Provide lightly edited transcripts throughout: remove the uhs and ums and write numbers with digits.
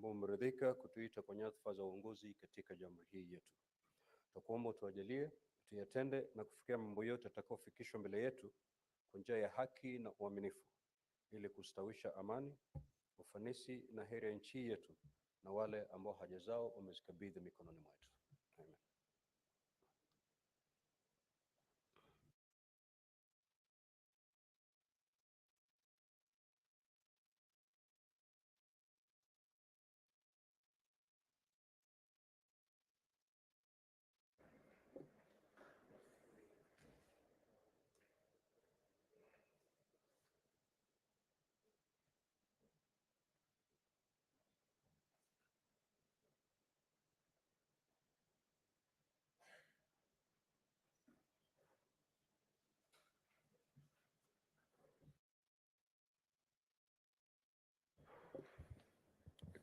ambao umeridhika kutuita kwa nyadhifa za uongozi katika jamhuri hii yetu. Tutakuomba utuajalie tuyatende na kufikia mambo yote yatakayofikishwa mbele yetu kwa njia ya haki na uaminifu, ili kustawisha amani, ufanisi na heri ya nchi yetu na wale ambao haja zao umezikabidhi mikononi mwetu. Amen.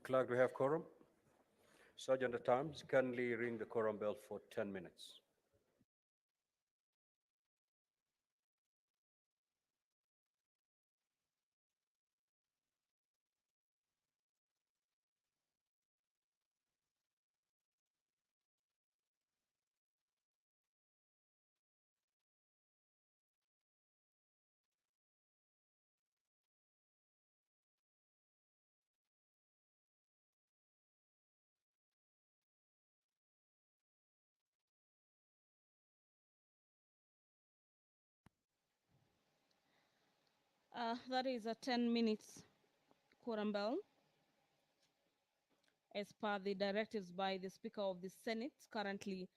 Clerk, do we have quorum? Sergeant at Arms, kindly ring the quorum bell for 10 minutes. That is a 10 minutes quorum bell. As per the directives by the Speaker of the Senate, currently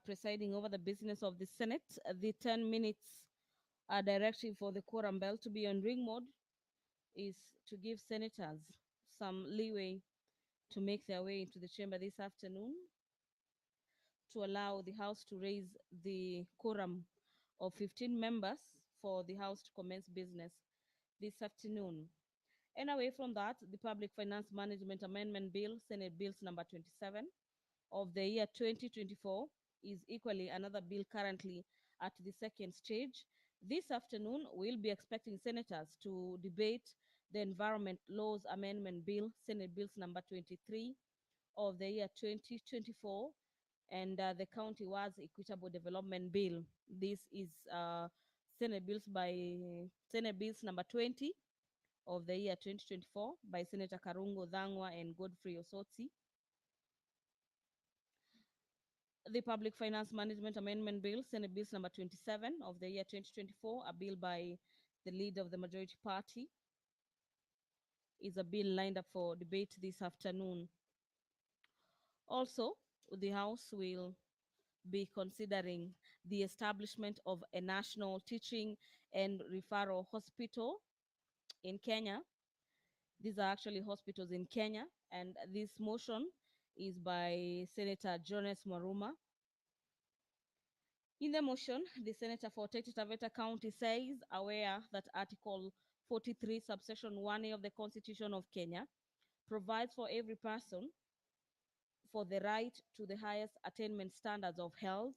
presiding over the business of the Senate, the 10 minutes directive for the quorum bell to be on ring mode is to give senators some leeway to make their way into the chamber this afternoon, to allow the House to raise the quorum of 15 members for the House to commence business this afternoon. And away from that, the Public Finance Management Amendment Bill, Senate Bills number 27 of the year 2024, is equally another bill currently at the second stage. This afternoon, we'll be expecting senators to debate the Environment Laws Amendment Bill, Senate Bills number 23 of the year 2024, and the County Wards Equitable Development Bill. This is Senate Bills number 20 of the year 2024 by Senator Karungo Dhangwa and Godfrey Osotsi. The Public Finance Management Amendment Bill, Senate Bills number 27 of the year 2024, a bill by the leader of the majority party, is a bill lined up for debate this afternoon. Also, the House will be considering the establishment of a national teaching and referral hospital in Kenya. These are actually hospitals in Kenya, and this motion is by Senator Jonas Maruma. In the motion, the senator for Taita Taveta County says, aware that Article 43, subsection 1A of the Constitution of Kenya provides for every person for the right to the highest attainment standards of health,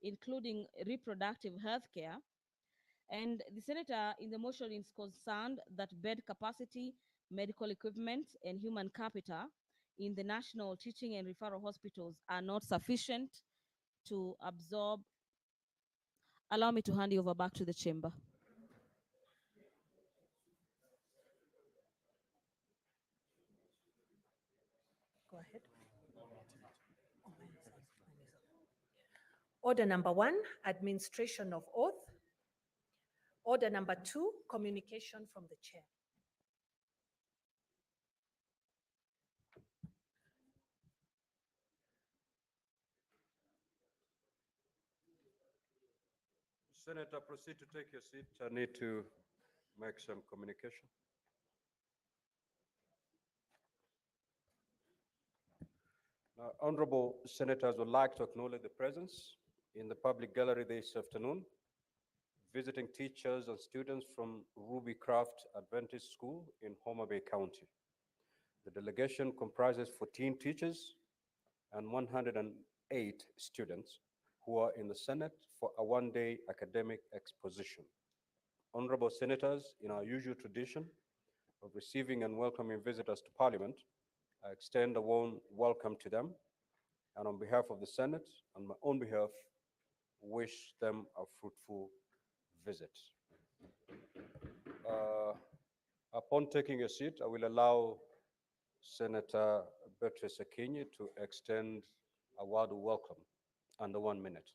including reproductive health care. And the senator in the motion is concerned that bed capacity, medical equipment, and human capital in the national teaching and referral hospitals are not sufficient to absorb. Allow me to hand you over back to the chamber. Go ahead. Order number 1, administration of oath. Order number 2, communication from the chair. Senator, proceed to take your seat. I need to make some communication. Now, honorable senators would like to acknowledge the presence in the public gallery this afternoon, visiting teachers and students from Ruby Craft Adventist School in Homa Bay County. The delegation comprises 14 teachers and 108 students who are in the Senate for a one-day academic exposition. Honorable senators, in our usual tradition of receiving and welcoming visitors to Parliament, I extend a warm welcome to them, and on behalf of the Senate, on my own behalf, wish them a fruitful visit. Uh, Upon taking a seat, I will allow Senator Beatrice Akinyi to extend a word of welcome under 1 minute.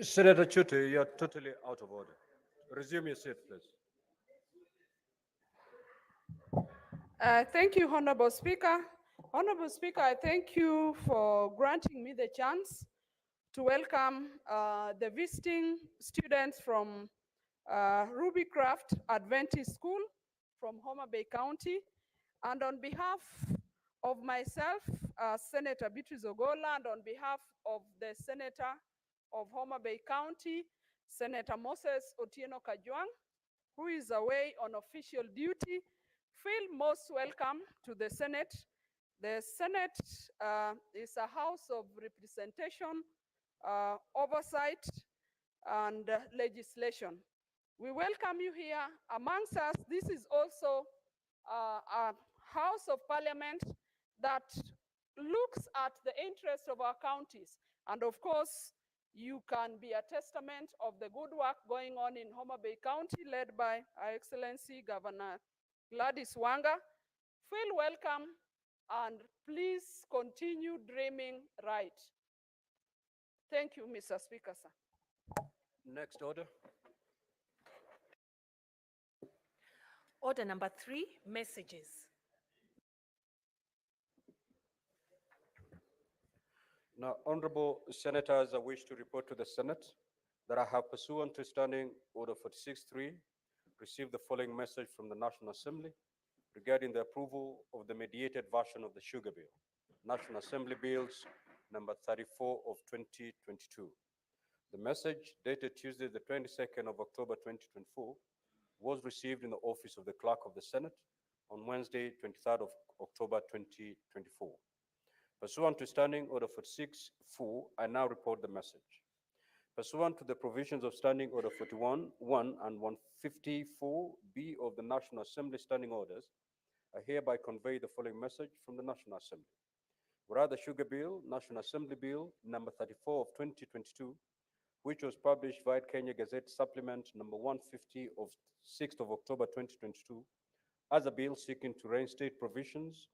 Senator Chuti, you're totally out of order. Resume your seat, please. Thank you, Honorable Speaker. Honorable Speaker, I thank you for granting me the chance to welcome the visiting students from Rubycraft Adventist School from Homer Bay County. And on behalf of myself, Senator Beatrice Ogola, and on behalf of the Senator of Homer Bay County, Senator Moses Otieno Kajwang, who is away on official duty, feel most welcome to the Senate. The Senate is a house of representation, oversight, and legislation. We welcome you here amongst us. This is also a House of Parliament that looks at the interests of our counties. And of course, you can be a testament of the good work going on in Homer Bay County, led by Her Excellency Governor Gladys Wanga. Feel welcome and please continue dreaming right. Thank you, Mr. Speaker, sir. Next order. Order number 3, messages. Now, honorable senators, I wish to report to the Senate that I have, pursuant to Standing Order 46.3, received the following message from the National Assembly regarding the approval of the mediated version of the Sugar Bill, National Assembly Bills number 34 of 2022. The message, dated Tuesday, the 22nd of October 2024, was received in the office of the Clerk of the Senate on Wednesday, 23rd of October 2024. Pursuant to Standing Order 46.4, I now report the message. Pursuant to the provisions of Standing Order 41.1 and 154B of the National Assembly Standing Orders, I hereby convey the following message from the National Assembly. Whereas the Sugar Bill, National Assembly Bill number 34 of 2022, which was published via Kenya Gazette Supplement number 150 of 6th of October 2022, as a bill seeking to reinstate provisions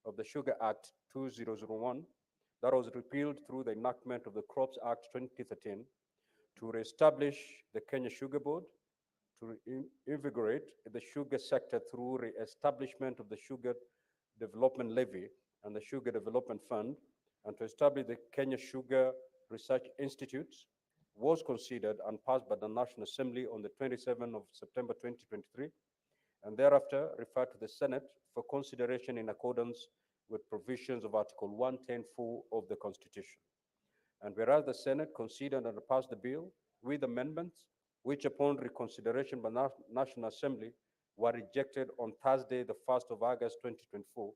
of the Sugar Act 2001 that was repealed through the enactment of the Crops Act 2013, to reestablish the Kenya Sugar Board, to invigorate the sugar sector through re-establishment of the Sugar Development Levy and the Sugar Development Fund, and to establish the Kenya Sugar Research Institute, was considered and passed by the National Assembly on the 27th of September 2023, and thereafter referred to the Senate for consideration in accordance with provisions of Article 110(4) of the Constitution. And whereas the Senate considered and passed the bill with amendments, which upon reconsideration by the National Assembly were rejected on Thursday, the 1st of August 2024,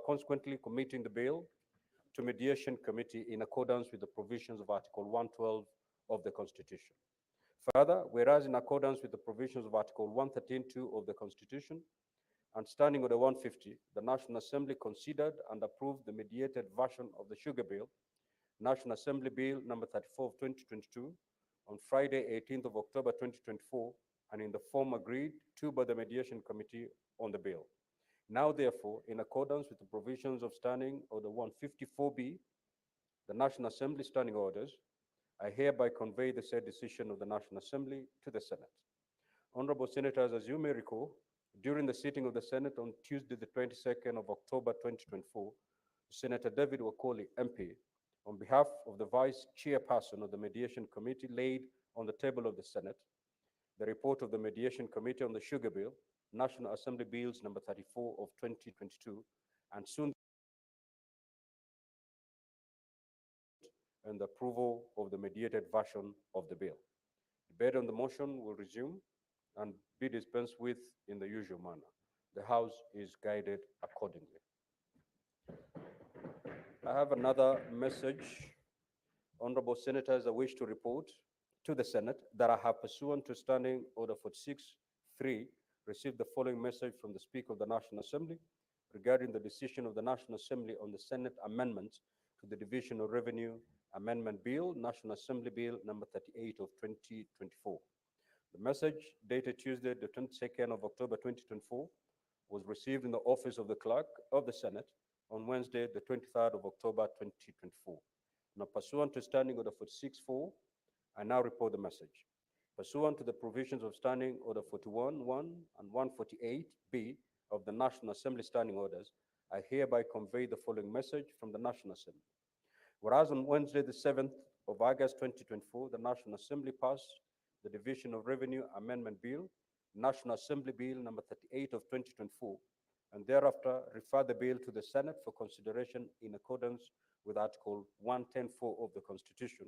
consequently committing the bill to Mediation Committee in accordance with the provisions of Article 112 of the Constitution. Further, whereas in accordance with the provisions of Article 113(2) of the Constitution and Standing Order 150, the National Assembly considered and approved the mediated version of the Sugar Bill, National Assembly Bill number 34 of 2022, on Friday, 18th of October 2024, and in the form agreed to by the Mediation Committee on the bill. Now, therefore, in accordance with the provisions of Standing Order 154B, the National Assembly Standing Orders, I hereby convey the said decision of the National Assembly to the Senate. Honorable Senators, as you may recall, during the sitting of the Senate on Tuesday, the 22nd of October 2024, Senator David Wakoli, MP, on behalf of the Vice Chairperson of the Mediation Committee, laid on the table of the Senate the report of the Mediation Committee on the Sugar Bill, National Assembly Bills number 34 of 2022, and soon and the approval of the mediated version of the bill. Debate on the motion will resume and be dispensed with in the usual manner. The House is guided accordingly. I have another message. Honorable Senators, I wish to report to the Senate that I have, pursuant to Standing Order 46-3, received the following message from the Speaker of the National Assembly regarding the decision of the National Assembly on the Senate amendments to the Division of Revenue Amendment Bill, National Assembly Bill number 38 of 2024. The message, dated Tuesday, the 22nd of October 2024, was received in the office of the Clerk of the Senate on Wednesday, the 23rd of October 2024. Now, pursuant to Standing Order 46-4, I now report the message. Pursuant to the provisions of Standing Order 41-1 and 148B of the National Assembly Standing Orders, I hereby convey the following message from the National Assembly. Whereas on Wednesday, the 7th of August 2024, the National Assembly passed the Division of Revenue Amendment Bill, National Assembly Bill number 38 of 2024, and thereafter referred the bill to the Senate for consideration in accordance with Article 110.4 of the Constitution.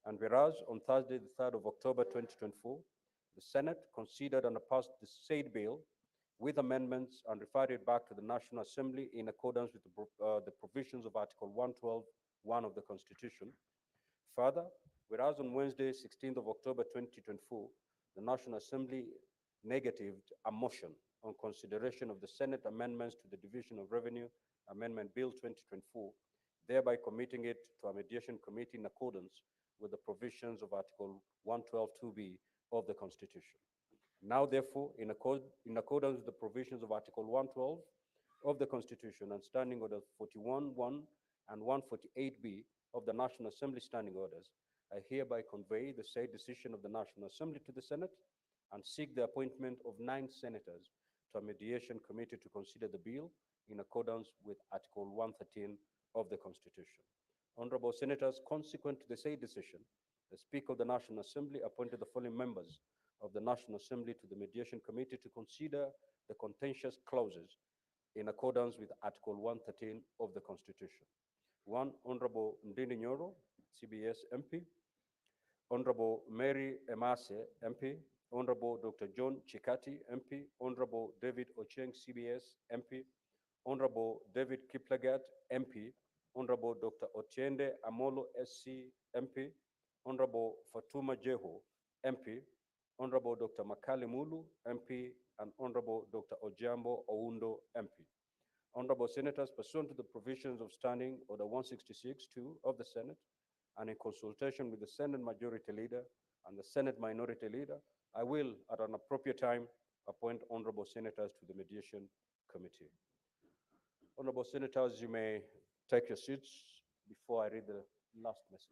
And whereas on Thursday, the 3rd of October 2024, the Senate considered and passed the said bill with amendments and referred it back to the National Assembly in accordance with the provisions of Article 112.1 of the Constitution. Further, whereas on Wednesday, 16th of October 2024, the National Assembly negatived a motion on consideration of the Senate amendments to the Division of Revenue Amendment Bill 2024, thereby committing it to a mediation committee in accordance with the provisions of Article 112.2b of the Constitution. Now, therefore, in accordance with the provisions of Article 112 of the Constitution and Standing Order 41-1 and 148b of the National Assembly Standing Orders, I hereby convey the said decision of the National Assembly to the Senate and seek the appointment of 9 senators to a mediation committee to consider the bill in accordance with Article 113 of the Constitution. Honorable Senators, consequent to the said decision, the Speaker of the National Assembly appointed the following members of the National Assembly to the Mediation Committee to consider the contentious clauses in accordance with Article 113 of the Constitution. 1. Honorable Ndini Nyoro, CBS MP. Honorable Mary Emase, MP. Honorable Dr. John Chikati, MP. Honorable David Ocheng, CBS MP. Honorable David Kiplagat, MP. Honorable Dr. Otiende Amolo, SC MP. Honorable Fatuma Jeho, MP. Honorable Dr. Makali Mulu, MP, and Honorable Dr. Ojambo Oundo, MP. Honorable Senators, pursuant to the provisions of Standing Order 166-2 of the Senate, and in consultation with the Senate Majority Leader and the Senate Minority Leader, I will, at an appropriate time, appoint Honorable Senators to the Mediation Committee. Honorable Senators, you may take your seats before I read the last message.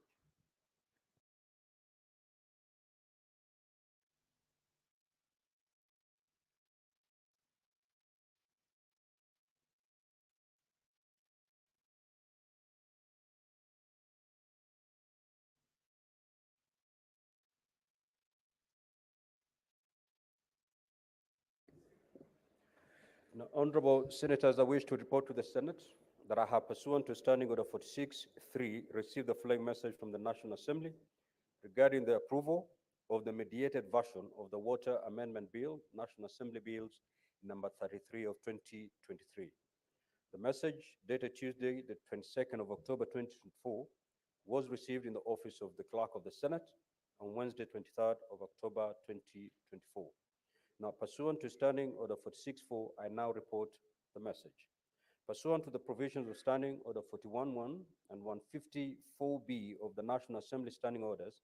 Now, honorable Senators, I wish to report to the Senate that I have, pursuant to Standing Order 46-3, received the following message from the National Assembly regarding the approval of the mediated version of the Water Amendment Bill, National Assembly Bills number 33 of 2023. The message, dated Tuesday, the 22nd of October 2024, was received in the office of the Clerk of the Senate on Wednesday, 23rd of October 2024. Now, pursuant to Standing Order 46-4, I now report the message. Pursuant to the provisions of Standing Order 41-1 and 154B of the National Assembly Standing Orders,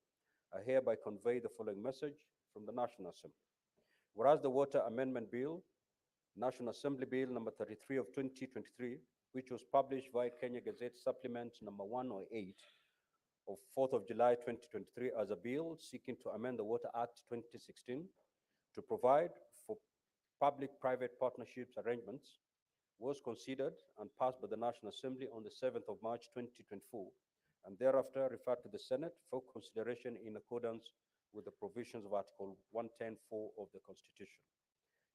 I hereby convey the following message from the National Assembly. Whereas the Water Amendment Bill, National Assembly Bill number 33 of 2023, which was published via Kenya Gazette Supplement number 108 of 4th of July 2023 as a bill seeking to amend the Water Act 2016 to provide for public-private partnerships arrangements, was considered and passed by the National Assembly on the 7th of March 2024, and thereafter referred to the Senate for consideration in accordance with the provisions of Article 110(4) of the Constitution.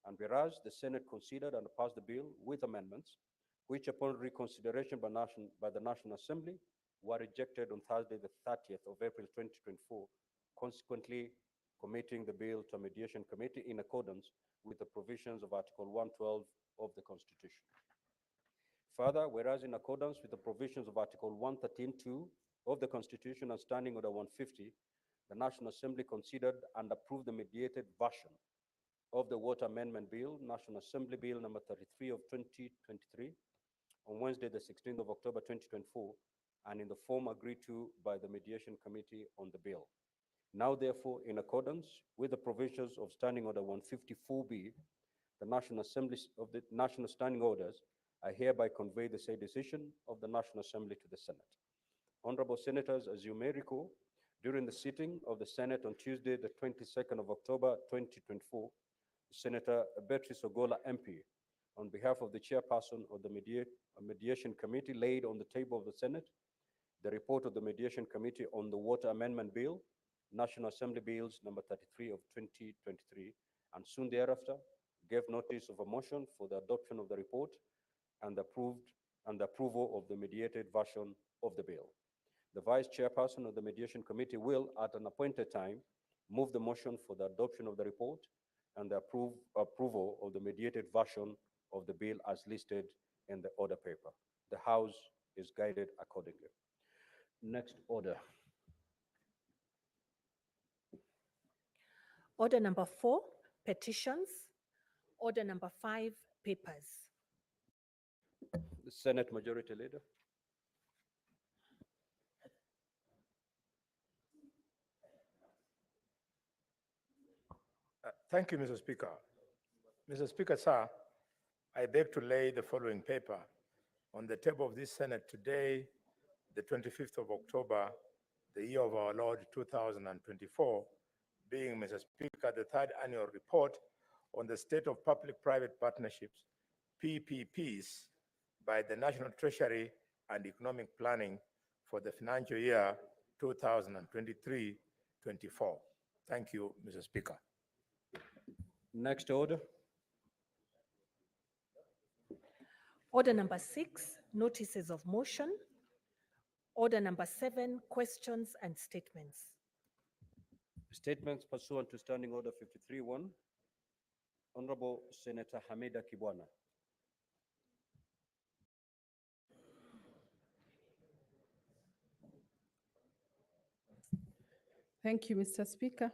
And whereas the Senate considered and passed the bill with amendments, which upon reconsideration by the National Assembly were rejected on Thursday, the 30th of April 2024, consequently committing the bill to a mediation committee in accordance with the provisions of Article 112 of the Constitution. Further, whereas in accordance with the provisions of Article 113(2) of the Constitution and Standing Order 150, the National Assembly considered and approved the mediated version of the Water Amendment Bill, National Assembly Bill number 33 of 2023, on Wednesday, the 16th of October 2024, and in the form agreed to by the Mediation Committee on the bill. Now, therefore, in accordance with the provisions of Standing Order 154B, the National Assembly of the National Standing Orders, I hereby convey the said decision of the National Assembly to the Senate. Honorable Senators, as you may recall, during the sitting of the Senate on Tuesday, the 22nd of October 2024, Senator Beatrice Ogola, MP, on behalf of the chairperson of the Mediation Committee, laid on the table of the Senate the report of the Mediation Committee on the Water Amendment Bill, National Assembly Bills number 33 of 2023, and soon thereafter gave notice of a motion for the adoption of the report and the approval of the mediated version of the bill. The Vice Chairperson of the Mediation Committee will, at an appointed time, move the motion for the adoption of the report and the approval of the mediated version of the bill as listed in the order paper. The House is guided accordingly. Next order. Order number 4, petitions. Order number 5, papers. The Senate Majority Leader. Thank you, Mr. Speaker. Mr. Speaker, sir, I beg to lay the following paper on the table of this Senate today, the 25th of October, the year of our Lord 2024, being, Mr. Speaker, the third annual report on the state of public-private partnerships, PPPs, by the National Treasury and Economic Planning for the financial year 2023-24. Thank you, Mr. Speaker. Next order. Order number 6, notices of motion. Order number 7, questions and statements. Statements pursuant to Standing Order 53-1. Honorable Senator Hamida Kibwana. Thank you, Mr. Speaker.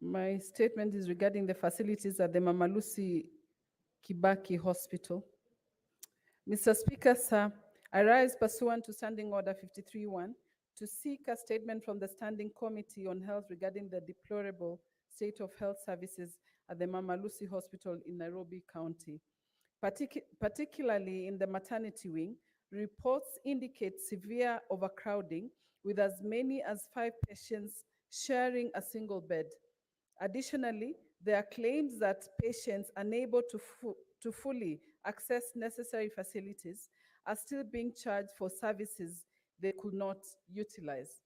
My statement is regarding the facilities at the Mama Lucy Kibaki Hospital. Mr. Speaker, sir, I rise pursuant to Standing Order 53-1 to seek a statement from the Standing Committee on Health regarding the deplorable state of health services at the Mama Lucy Hospital in Nairobi County. Particularly in the maternity wing, reports indicate severe overcrowding with as many as 5 patients sharing a single bed. Additionally, there are claims that patients unable to fully access necessary facilities are still being charged for services they could not utilize.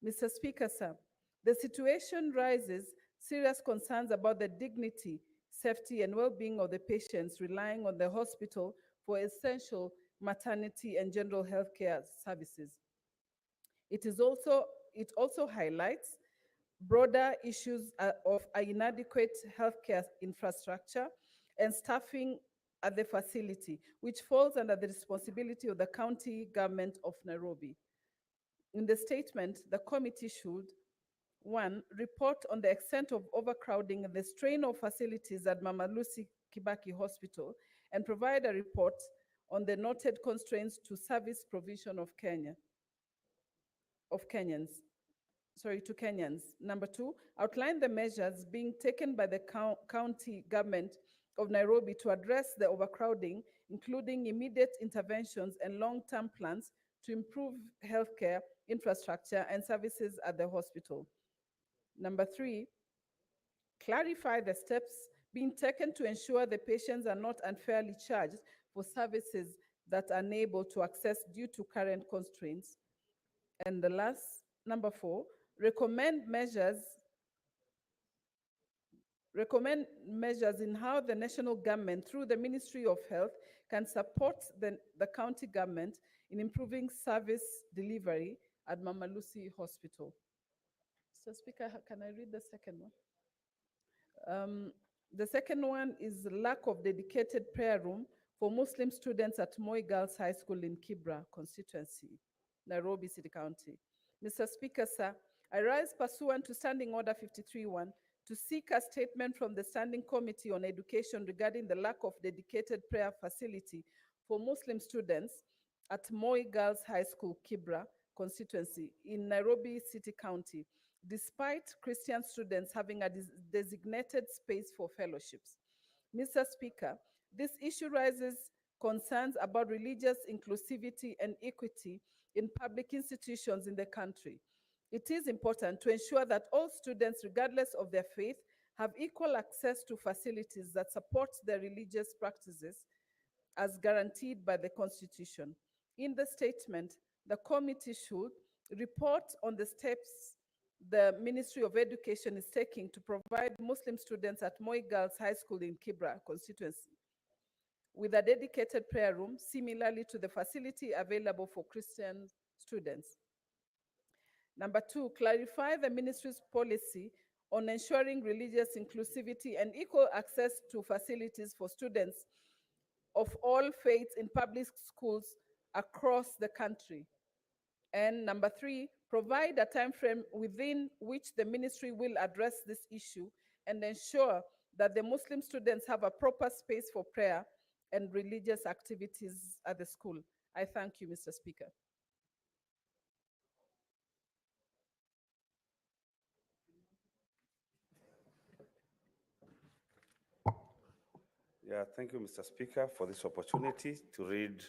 Mr. Speaker, sir, the situation raises serious concerns about the dignity, safety, and well-being of the patients relying on the hospital for essential maternity and general health care services. It also highlights broader issues of inadequate healthcare infrastructure and staffing at the facility, which falls under the responsibility of the county government of Nairobi. In the statement, the committee should, 1, report on the extent of overcrowding and the strain of facilities at Mama Lucy Kibaki Hospital and provide a report on the noted constraints to service provision of Kenyans. Number 2, outline the measures being taken by the county government of Nairobi to address the overcrowding, including immediate interventions and long-term plans to improve healthcare infrastructure and services at the hospital. Number 3, clarify the steps being taken to ensure the patients are not unfairly charged for services that are unable to access due to current constraints. And the last, number 4, recommend measures in how the national government, through the Ministry of Health, can support the county government in improving service delivery at Mama Lucy Hospital. Mr. Speaker, can I read the second one? The second one is lack of dedicated prayer room for Muslim students at Moi Girls High School in Kibra constituency, Nairobi City County. Mr. Speaker, sir, I rise pursuant to Standing Order 53-1 to seek a statement from the Standing Committee on Education regarding the lack of dedicated prayer facility for Muslim students at Moi Girls High School, Kibra constituency in Nairobi City County, despite Christian students having a designated space for fellowships. Mr. Speaker, this issue raises concerns about religious inclusivity and equity in public institutions in the country. It is important to ensure that all students, regardless of their faith, have equal access to facilities that support their religious practices as guaranteed by the Constitution. In the statement, the committee should report on the steps the Ministry of Education is taking to provide Muslim students at Moi Girls High School in Kibra constituency with a dedicated prayer room, similarly to the facility available for Christian students. Number two, clarify the ministry's policy on ensuring religious inclusivity and equal access to facilities for students of all faiths in public schools across the country. And number three, provide a time frame within which the ministry will address this issue and ensure that the Muslim students have a proper space for prayer and religious activities at the school. I thank you, Mr. Speaker. Yeah, thank you, Mr. Speaker, for this opportunity to read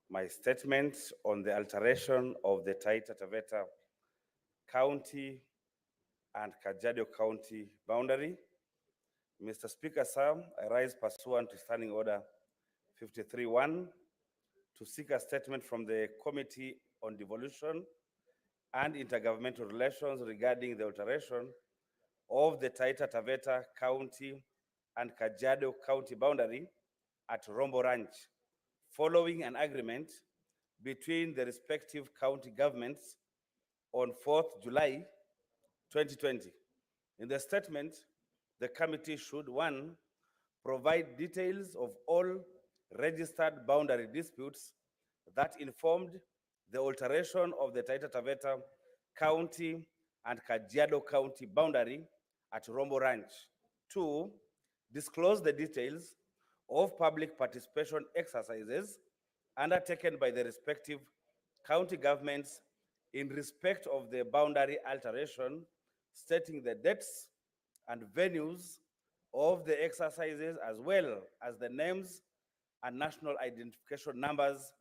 my statement on the alteration of the Taita Taveta County and Kajiado County boundary. Mr. Speaker, sir, I rise pursuant to Standing Order 53-1 to seek a statement from the Committee on Devolution and Intergovernmental Relations regarding the alteration of the Taita Taveta County and Kajiado County boundary at Rombo Ranch, following an agreement between the respective county governments on 4th July 2020. In the statement, the committee should, one, provide details of all registered boundary disputes that informed the alteration of the Taita Taveta County and Kajiado County boundary at Rombo Ranch. Two, disclose the details of public participation exercises undertaken by the respective county governments in respect of the boundary alteration, stating the dates and venues of the exercises, as well as the names and national identification numbers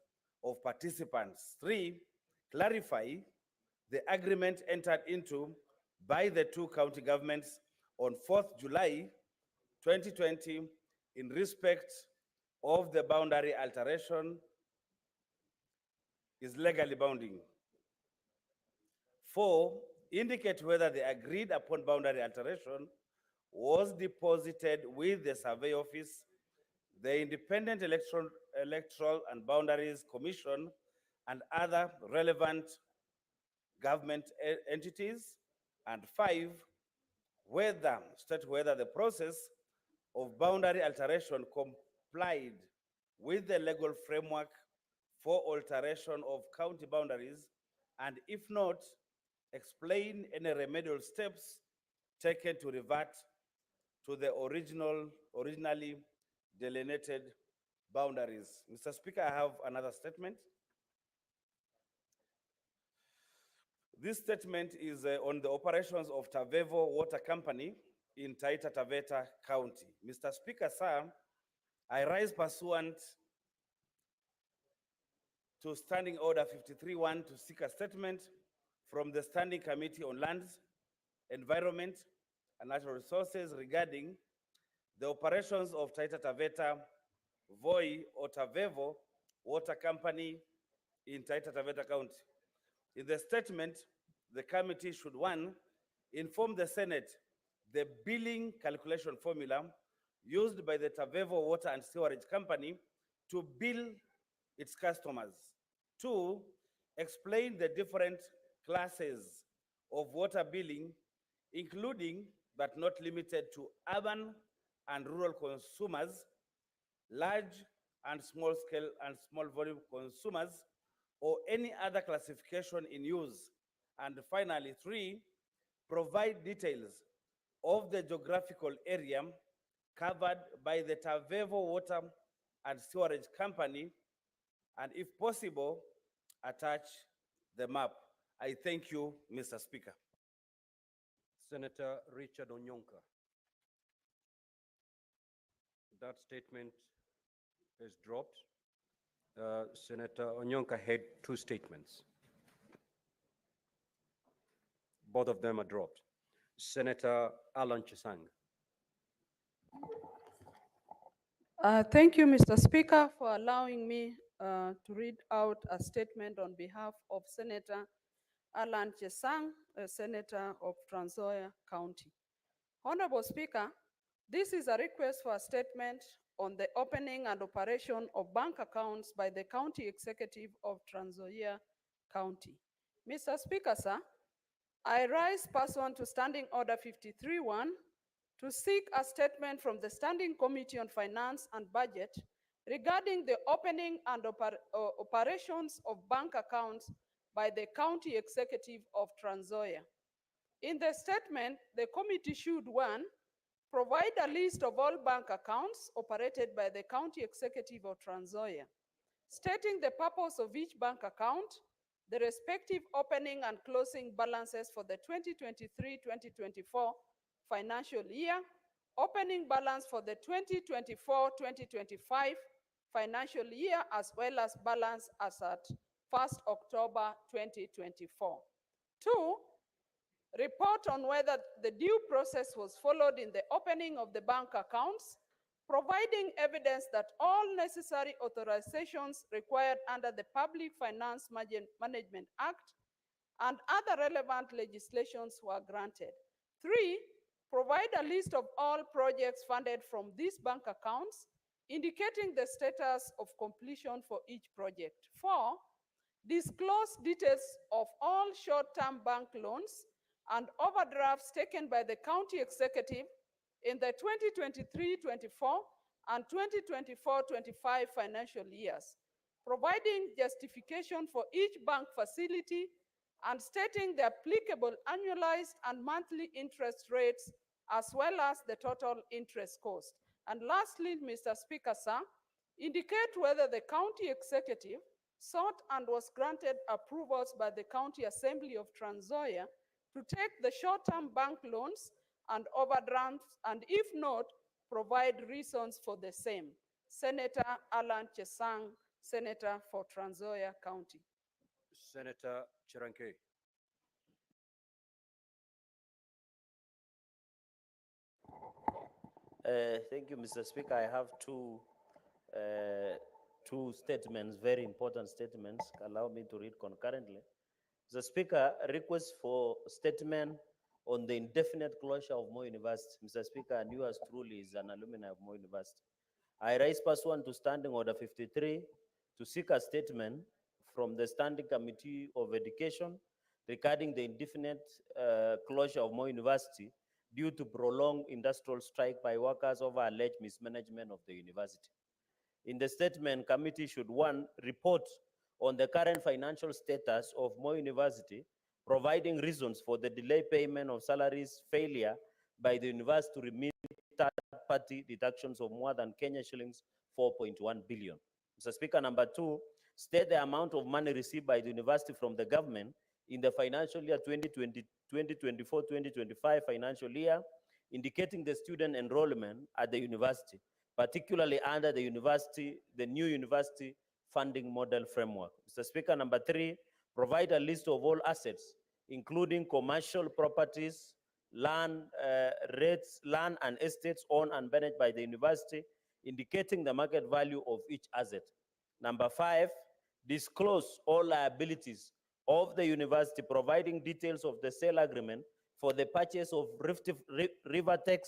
of participants. Three, clarify the agreement entered into by the two county governments on 4th July 2020 in respect of the boundary alteration is legally binding. Four, indicate whether the agreed upon boundary alteration was deposited with the Survey Office, the Independent Electoral and Boundaries Commission, and other relevant government entities. And five, state whether the process of boundary alteration complied with the legal framework for alteration of county boundaries, and if not, explain any remedial steps taken to revert to the originally delineated boundaries. Mr. Speaker, I have another statement. This statement is on the operations of Tavevo Water Company in Taita Taveta County. Mr. Speaker, sir, I rise pursuant to Standing Order 53-1 to seek a statement from the Standing Committee on Lands, Environment, and Natural Resources regarding the operations of Taita Taveta Voi or Tavevo Water Company in Taita Taveta County. In the statement, the committee should, one, inform the Senate the billing calculation formula used by the Tavevo Water and Sewerage Company to bill its customers. Two, explain the different classes of water billing, including but not limited to urban and rural consumers, large and small scale and small volume consumers, or any other classification in use. And finally, three, provide details of the geographical area covered by the Tavevo Water and Sewerage Company, and if possible, attach the map. I thank you, Mr. Speaker. Senator Richard Onyonka. That statement is dropped. Senator Onyonka had two statements. Both of them are dropped. Senator Alan Chisang. Thank you, Mr. Speaker, for allowing me to read out a statement on behalf of Senator Alan Chesang, a Senator of Trans Nzoia County. Honorable Speaker, this is a request for a statement on the opening and operation of bank accounts by the County Executive of Trans Nzoia County. Mr. Speaker, sir, I rise pursuant to Standing Order 53-1 to seek a statement from the Standing Committee on Finance and Budget regarding the opening and operations of bank accounts by the County Executive of Trans Nzoia. In the statement, the committee should, one, provide a list of all bank accounts operated by the County Executive of Trans Nzoia, stating the purpose of each bank account, the respective opening and closing balances for the 2023-2024 financial year, opening balance for the 2024-2025 financial year, as well as balance as at 1st October 2024. Two, report on whether the due process was followed in the opening of the bank accounts, providing evidence that all necessary authorizations required under the Public Finance Management Act and other relevant legislations were granted. Three, provide a list of all projects funded from these bank accounts, indicating the status of completion for each project. Four, disclose details of all short-term bank loans and overdrafts taken by the county executive in the 2023-24 and 2024-25 financial years, providing justification for each bank facility and stating the applicable annualized and monthly interest rates, as well as the total interest cost. And lastly, Mr. Speaker, sir, indicate whether the county executive sought and was granted approvals by the County Assembly of Trans Nzoia to take the short-term bank loans and overdrafts, and if not, provide reasons for the same. Senator Alan Chesang, Senator for Trans Nzoia County. Senator Chiranke. Thank you, Mr. Speaker. I have two statements, very important statements. Allow me to read concurrently. Mr. Speaker, request for statement on the indefinite closure of Moi University. Mr. Speaker, and yours truly is an alumni of Moi University. I rise pursuant to Standing Order 53 to seek a statement from the Standing Committee of Education regarding the indefinite closure of Moi University due to prolonged industrial strike by workers over alleged mismanagement of the university. In the statement, committee should, one, report on the current financial status of Moi University, providing reasons for the delayed payment of salaries, failure by the university to remit third-party deductions of more than Kenya shillings 4.1 billion. Mr. Speaker, number two, state the amount of money received by the university from the government in the financial year 2024-2025 financial year, indicating the student enrollment at the university, particularly under the new university funding model framework. Mr. Speaker, number three, provide a list of all assets, including commercial properties, land and estates owned and managed by the university, indicating the market value of each asset. Number five, disclose all liabilities of the university, providing details of the sale agreement for the purchase of Rivertex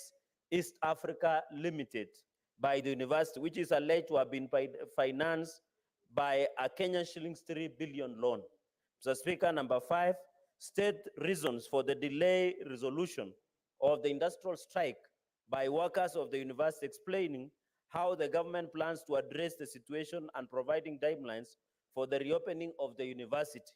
East Africa Limited by the university, which is alleged to have been financed by a Kenyan shillings 3 billion loan. Mr. Speaker, number 5, state reasons for the delay resolution of the industrial strike by workers of the university, explaining how the government plans to address the situation and providing timelines for the reopening of the university.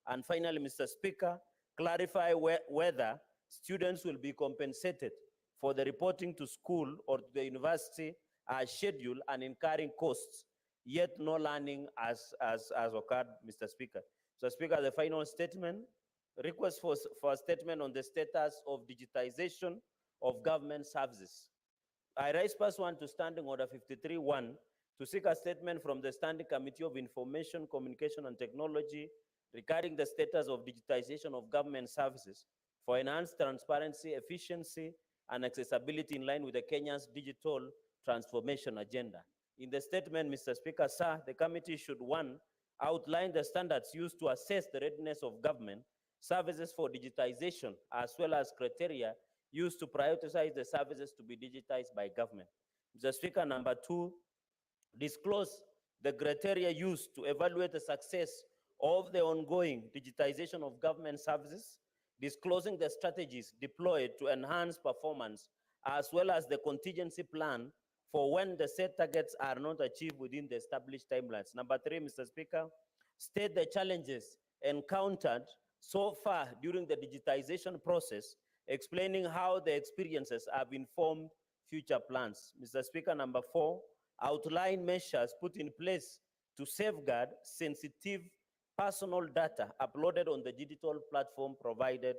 And finally, Mr. Speaker, clarify whether students will be compensated for the reporting to school or to the university as scheduled and incurring costs, yet no learning as occurred, Mr. Speaker. Mr. Speaker, the final statement, request for a statement on the status of digitization of government services. I raise pursuant to Standing Order 53-1 to seek a statement from the Standing Committee of Information, Communication and Technology regarding the status of digitization of government services for enhanced transparency, efficiency, and accessibility in line with the Kenya's digital transformation agenda. In the statement, Mr. Speaker, sir, the committee should, 1, outline the standards used to assess the readiness of government services for digitization, as well as criteria used to prioritize the services to be digitized by government. Mr. Speaker, number 2, disclose the criteria used to evaluate the success of the ongoing digitization of government services, disclosing the strategies deployed to enhance performance, as well as the contingency plan for when the set targets are not achieved within the established timelines. Number 3, Mr. Speaker, state the challenges encountered so far during the digitization process, explaining how the experiences have informed future plans. Mr. Speaker, number 4, outline measures put in place to safeguard sensitive personal data uploaded on the digital platform provided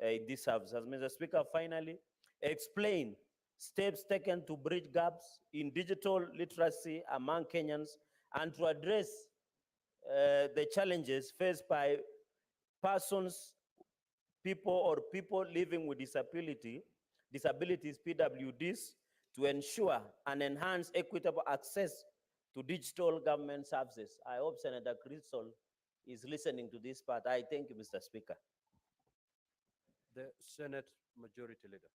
in this service. As Mr. Speaker, finally, explain steps taken to bridge gaps in digital literacy among Kenyans and to address the challenges faced by persons, people living with disabilities, PWDs, to ensure and enhance equitable access to digital government services. I hope Senator Crystal is listening to this part. I thank you, Mr. Speaker. The Senate Majority Leader.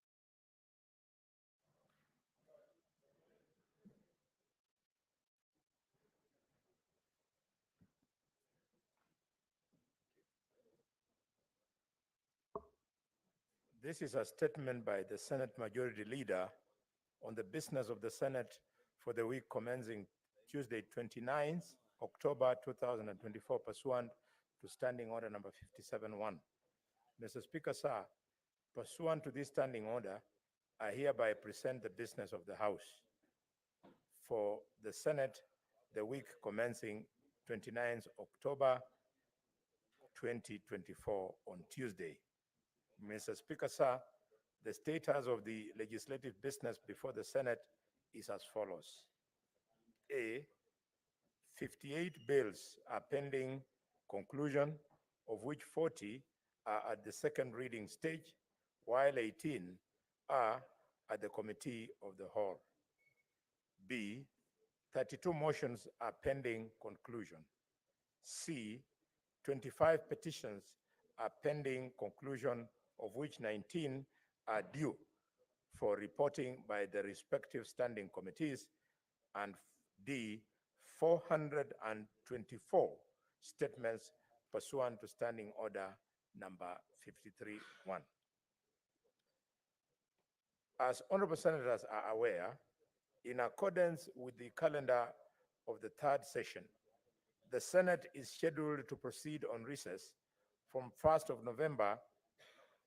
This is a statement by the Senate Majority Leader on the business of the Senate for the week commencing Tuesday, 29th October 2024, pursuant to Standing Order number 57-1. Mr. Speaker, sir, pursuant to this standing order, I hereby present the business of the House for the Senate the week commencing 29th October 2024 on Tuesday. Mr. Speaker, sir, the status of the legislative business before the Senate is as follows. A, 58 bills are pending conclusion, of which 40 are at the second reading stage, while 18 are at the committee of the whole. B, 32 motions are pending conclusion. C, 25 petitions are pending conclusion, of which 19 are due for reporting by the respective standing committees, and D, 424 statements pursuant to Standing Order number 53-1. As honorable senators are aware, in accordance with the calendar of the third session, the Senate is scheduled to proceed on recess from 1st of November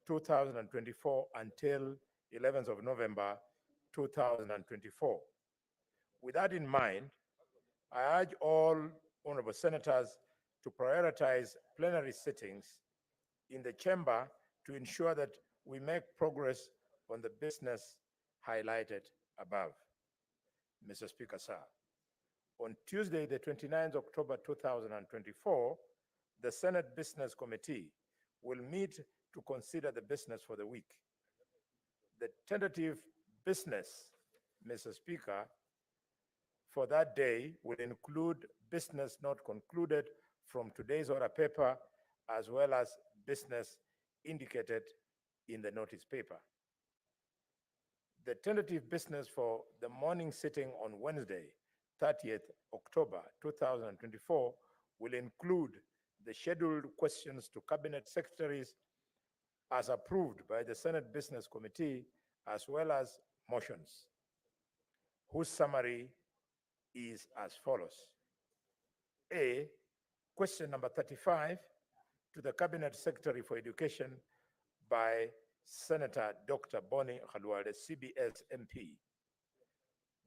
2024 until 11th of November 2024. With that in mind, I urge all honorable senators to prioritize plenary sittings in the chamber to ensure that we make progress on the business highlighted above. Mr. Speaker, sir, on Tuesday, the 29th October 2024, the Senate Business Committee will meet to consider the business for the week. The tentative business, Mr. Speaker, for that day will include business not concluded from today's order paper as well as business indicated in the notice paper. The tentative business for the morning sitting on Wednesday, 30th October 2024, will include the scheduled questions to cabinet secretaries as approved by the Senate Business Committee, as well as motions, whose summary is as follows. A, question number 35 to the Cabinet Secretary for Education by Senator Dr. Bonnie Khalwale, CBS MP.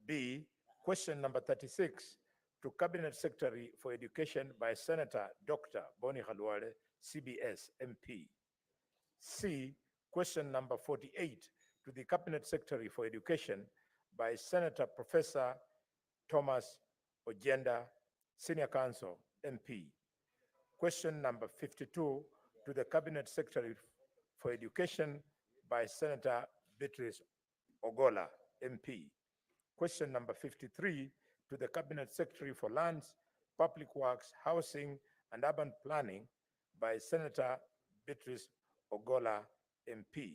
B, question number 36 to Cabinet Secretary for Education by Senator Dr. Bonnie Khalwale, CBS MP. C, question number 48 to the Cabinet Secretary for Education by Senator Professor Thomas Ojenda, Senior Counsel, MP. Question number 52 to the Cabinet Secretary for Education by Senator Beatrice Ogola, MP. Question number 53 to the Cabinet Secretary for Lands, Public Works, Housing, and Urban Planning by Senator Beatrice Ogola, MP.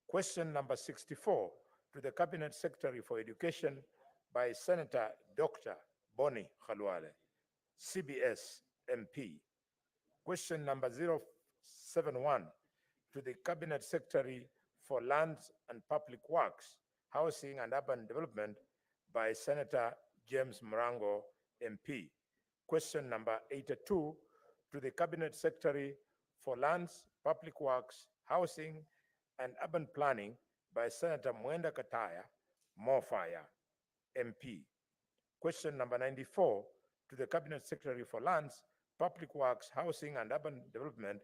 Question number 64 to the Cabinet Secretary for Education by Senator Dr. Bonnie Khalwale, CBS MP. Question number 071 to the Cabinet Secretary for Lands and Public Works, Housing and Urban Development by Senator James Morango, MP. Question number 82 to the Cabinet Secretary for Lands, Public Works, Housing and Urban Planning by Senator Mwenda Kataya, Mofaya, MP. Question number 94 to the Cabinet Secretary for Lands, Public Works, Housing and Urban Development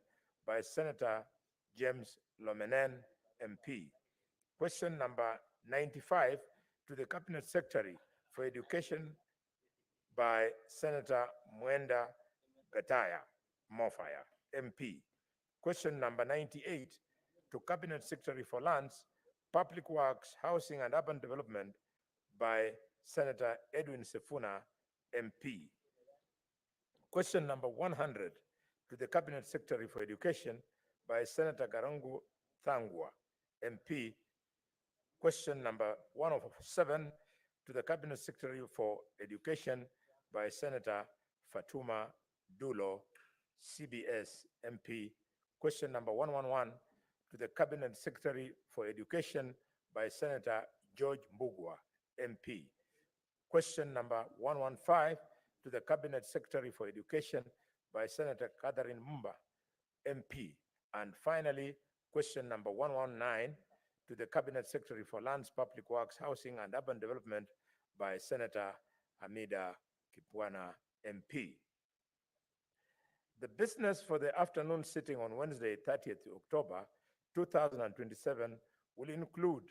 by Senator James Lomenen, MP. Question number 95 to the Cabinet Secretary for Education by Senator Mwenda Gataya, Mofaya, MP. Question number 98 to Cabinet Secretary for Lands, Public Works, Housing and Urban Development by Senator Edwin Sifuna, MP. Question number 100 to the Cabinet Secretary for Education by Senator Garangu Thangwa, MP. Question number 107 to the Cabinet Secretary for Education by Senator Fatuma Dulo, CBS MP. Question number 111 to the Cabinet Secretary for Education by Senator George Mbugwa, MP. Question number 115 to the Cabinet Secretary for Education by Senator Catherine Mumba, MP. And finally, question number 119 to the Cabinet Secretary for Lands, Public Works, Housing and Urban Development by Senator Hamida Kipwana, MP. The business for the afternoon sitting on Wednesday, 30th October 2027 will include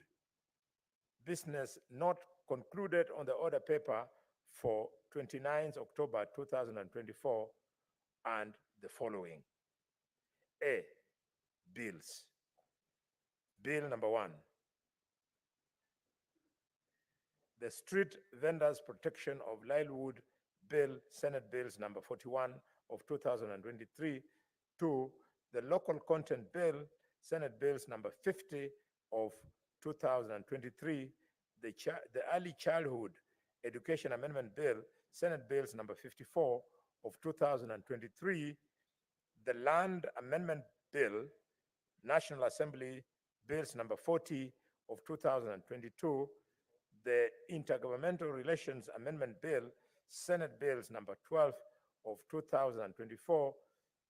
business not concluded on the order paper for 29th October 2024 and the following. A, bills. Bill number 1. The Street Vendors Protection of Livelihood Bill, Senate Bills number 41 of 2023. 2, the Local Content Bill, Senate Bills number 50 of 2023. The Early Childhood Education Amendment Bill, Senate Bills number 54 of 2023. The Land Amendment Bill, National Assembly Bills number 40 of 2022. The Intergovernmental Relations Amendment Bill, Senate Bills number 12 of 2024.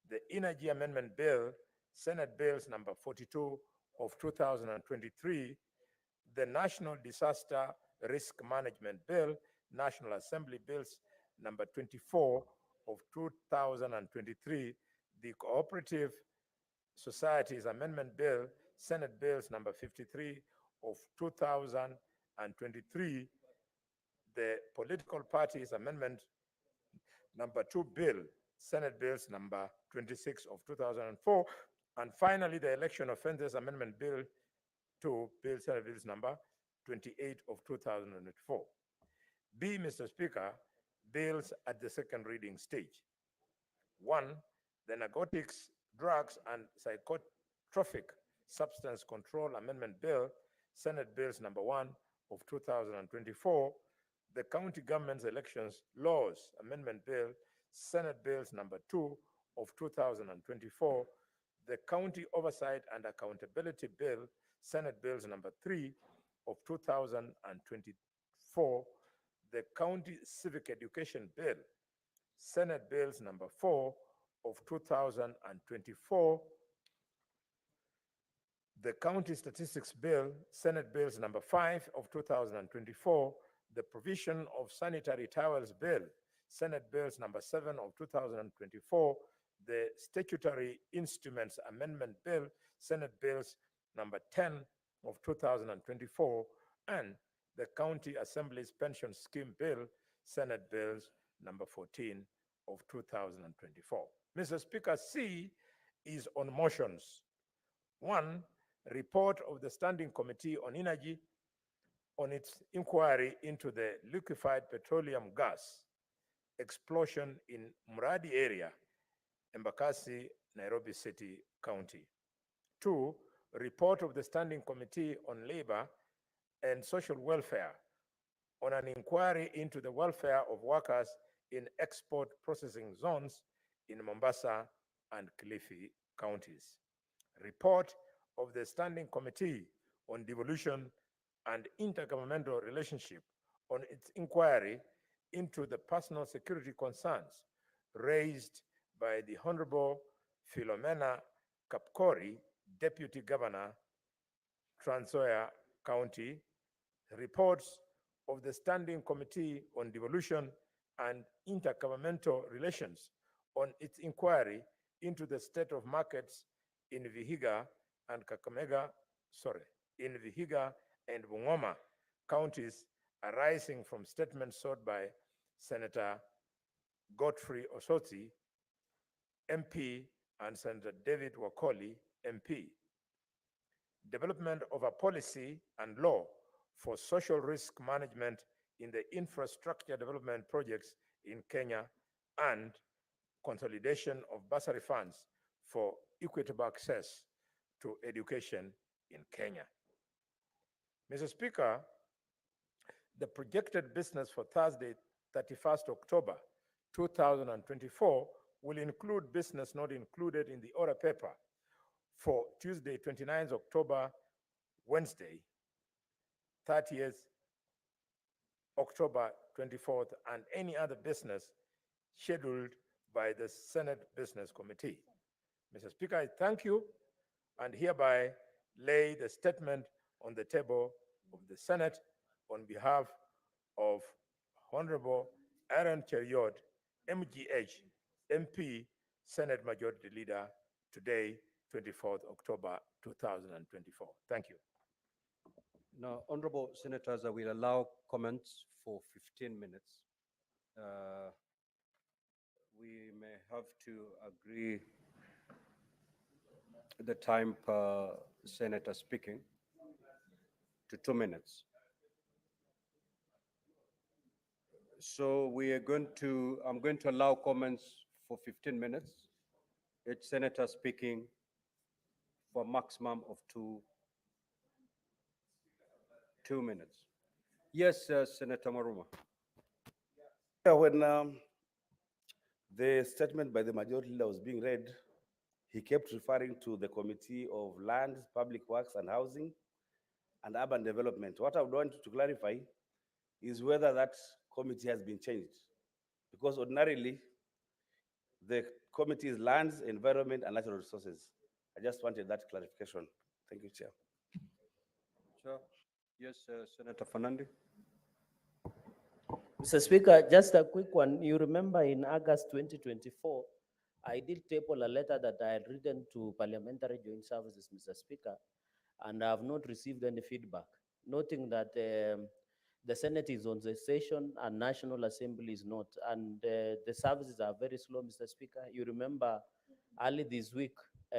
The Energy Amendment Bill, Senate Bills number 42 of 2023. The National Disaster Risk Management Bill, National Assembly Bills number 24 of 2023. The Cooperative Societies Amendment Bill, Senate Bills number 53 of 2023. The Political Parties Amendment number 2 Bill, Senate Bills number 26 of 2004. And finally, the Election Offenses Amendment Bill 2, Senate Bills number 28 of 2004. B, Mr. Speaker, bills at the second reading stage. 1, the Narcotics, Drugs, and Psychotropic Substance Control Amendment Bill, Senate Bills number 1 of 2024, the County Government's Elections Laws Amendment Bill, Senate Bills number 2 of 2024, the County Oversight and Accountability Bill, Senate Bills number 3 of 2024, the County Civic Education Bill, Senate Bills number 4 of 2024, the County Statistics Bill, Senate Bills number 5 of 2024, the Provision of Sanitary Towels Bill, Senate Bills number 7 of 2024, the Statutory Instruments Amendment Bill, Senate Bills number 10 of 2024, and the County Assembly's Pension Scheme Bill, Senate Bills number 14 of 2024. Mr. Speaker, C is on motions. 1, report of the Standing Committee on Energy on its inquiry into the liquefied petroleum gas explosion in Muradi area, Embakasi, Nairobi City County. 2, report of the Standing Committee on Labor and Social Welfare on an inquiry into the welfare of workers in export processing zones in Mombasa and Kilifi counties. Report of the Standing Committee on Devolution and Intergovernmental Relationship on its inquiry into the personal security concerns raised by the Honorable Philomena Kapkori, Deputy Governor, Trans Nzoia County. Reports of the Standing Committee on Devolution and Intergovernmental Relations on its inquiry into the state of markets in Vihiga and in Vihiga and Bungoma counties arising from statements sought by Senator Godfrey Osoti, MP, and Senator David Wakoli, MP. Development of a policy and law for social risk management in the infrastructure development projects in Kenya, and consolidation of bursary funds for equitable access to education in Kenya. Mr. Speaker, the projected business for Thursday, 31st October 2024 will include business not included in the order paper for Tuesday, 29th October, Wednesday, 30th October 24th, and any other business scheduled by the Senate Business Committee. Mr. Speaker, I thank you and hereby lay the statement on the table of the Senate on behalf of Honorable Aaron Cheriot, MGH, MP, Senate Majority Leader, today, 24th October 2024. Thank you. Now, honorable senators, I will allow comments for 15 minutes. We may have to agree the time per senator speaking to 2 minutes. So I'm going to allow comments for 15 minutes, each senator speaking for a maximum of two minutes. Yes, Senator Maruma. Yeah, when the statement by the majority leader was being read, he kept referring to the Committee of Lands, Public Works and Housing and Urban Development. What I would want to clarify is whether that committee has been changed. Because ordinarily, the committee is Lands, Environment and Natural Resources. I just wanted that clarification. Thank you, Chair. Sure. Yes, Senator Fernandi. Mr. Speaker, just a quick one. You remember in August 2024, I did table a letter that I had written to Parliamentary Joint Services, Mr. Speaker, and I have not received any feedback, noting that the Senate is on the session and National Assembly is not, and the services are very slow, Mr. Speaker. You remember early this week,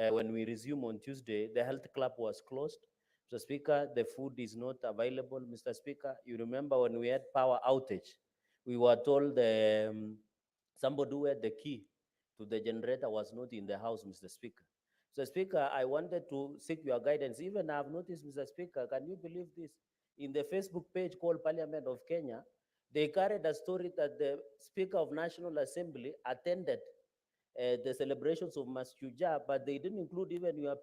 when we resume on Tuesday, the health club was closed. Mr. Speaker, the food is not available, Mr. Speaker. You remember when we had power outage, we were told somebody who had the key to the generator was not in the house, Mr. Speaker. Mr. Speaker, I wanted to seek your guidance. Even I have noticed, Mr. Speaker, can you believe this? In the Facebook page called Parliament of Kenya, they carried a story that the Speaker of National Assembly attended the celebrations of Maschuja, but they didn't include even your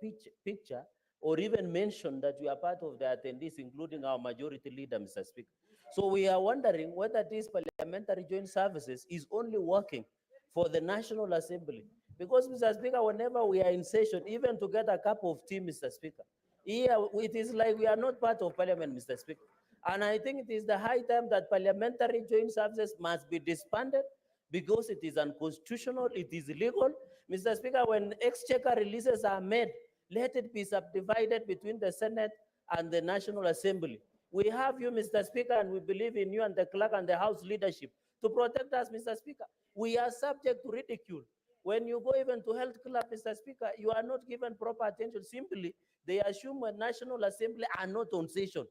picture or even mention that you are part of the attendees, including our majority leader, Mr. Speaker. So we are wondering whether this parliamentary joint services is only working for the National Assembly. Because, Mr. Speaker, whenever we are in session, even to get a cup of tea, Mr. Speaker, here it is like we are not part of Parliament, Mr. Speaker. And I think it is the high time that parliamentary joint services must be disbanded because it is unconstitutional, it is illegal. Mr. Speaker, when exchequer releases are made, let it be subdivided between the Senate and the National Assembly. We have you, Mr. Speaker, and we believe in you and the clerk and the House leadership to protect us, Mr. Speaker. We are subject to ridicule. When you go even to health club, Mr. Speaker, you are not given proper attention. Simply, they assume a National Assembly are not on session.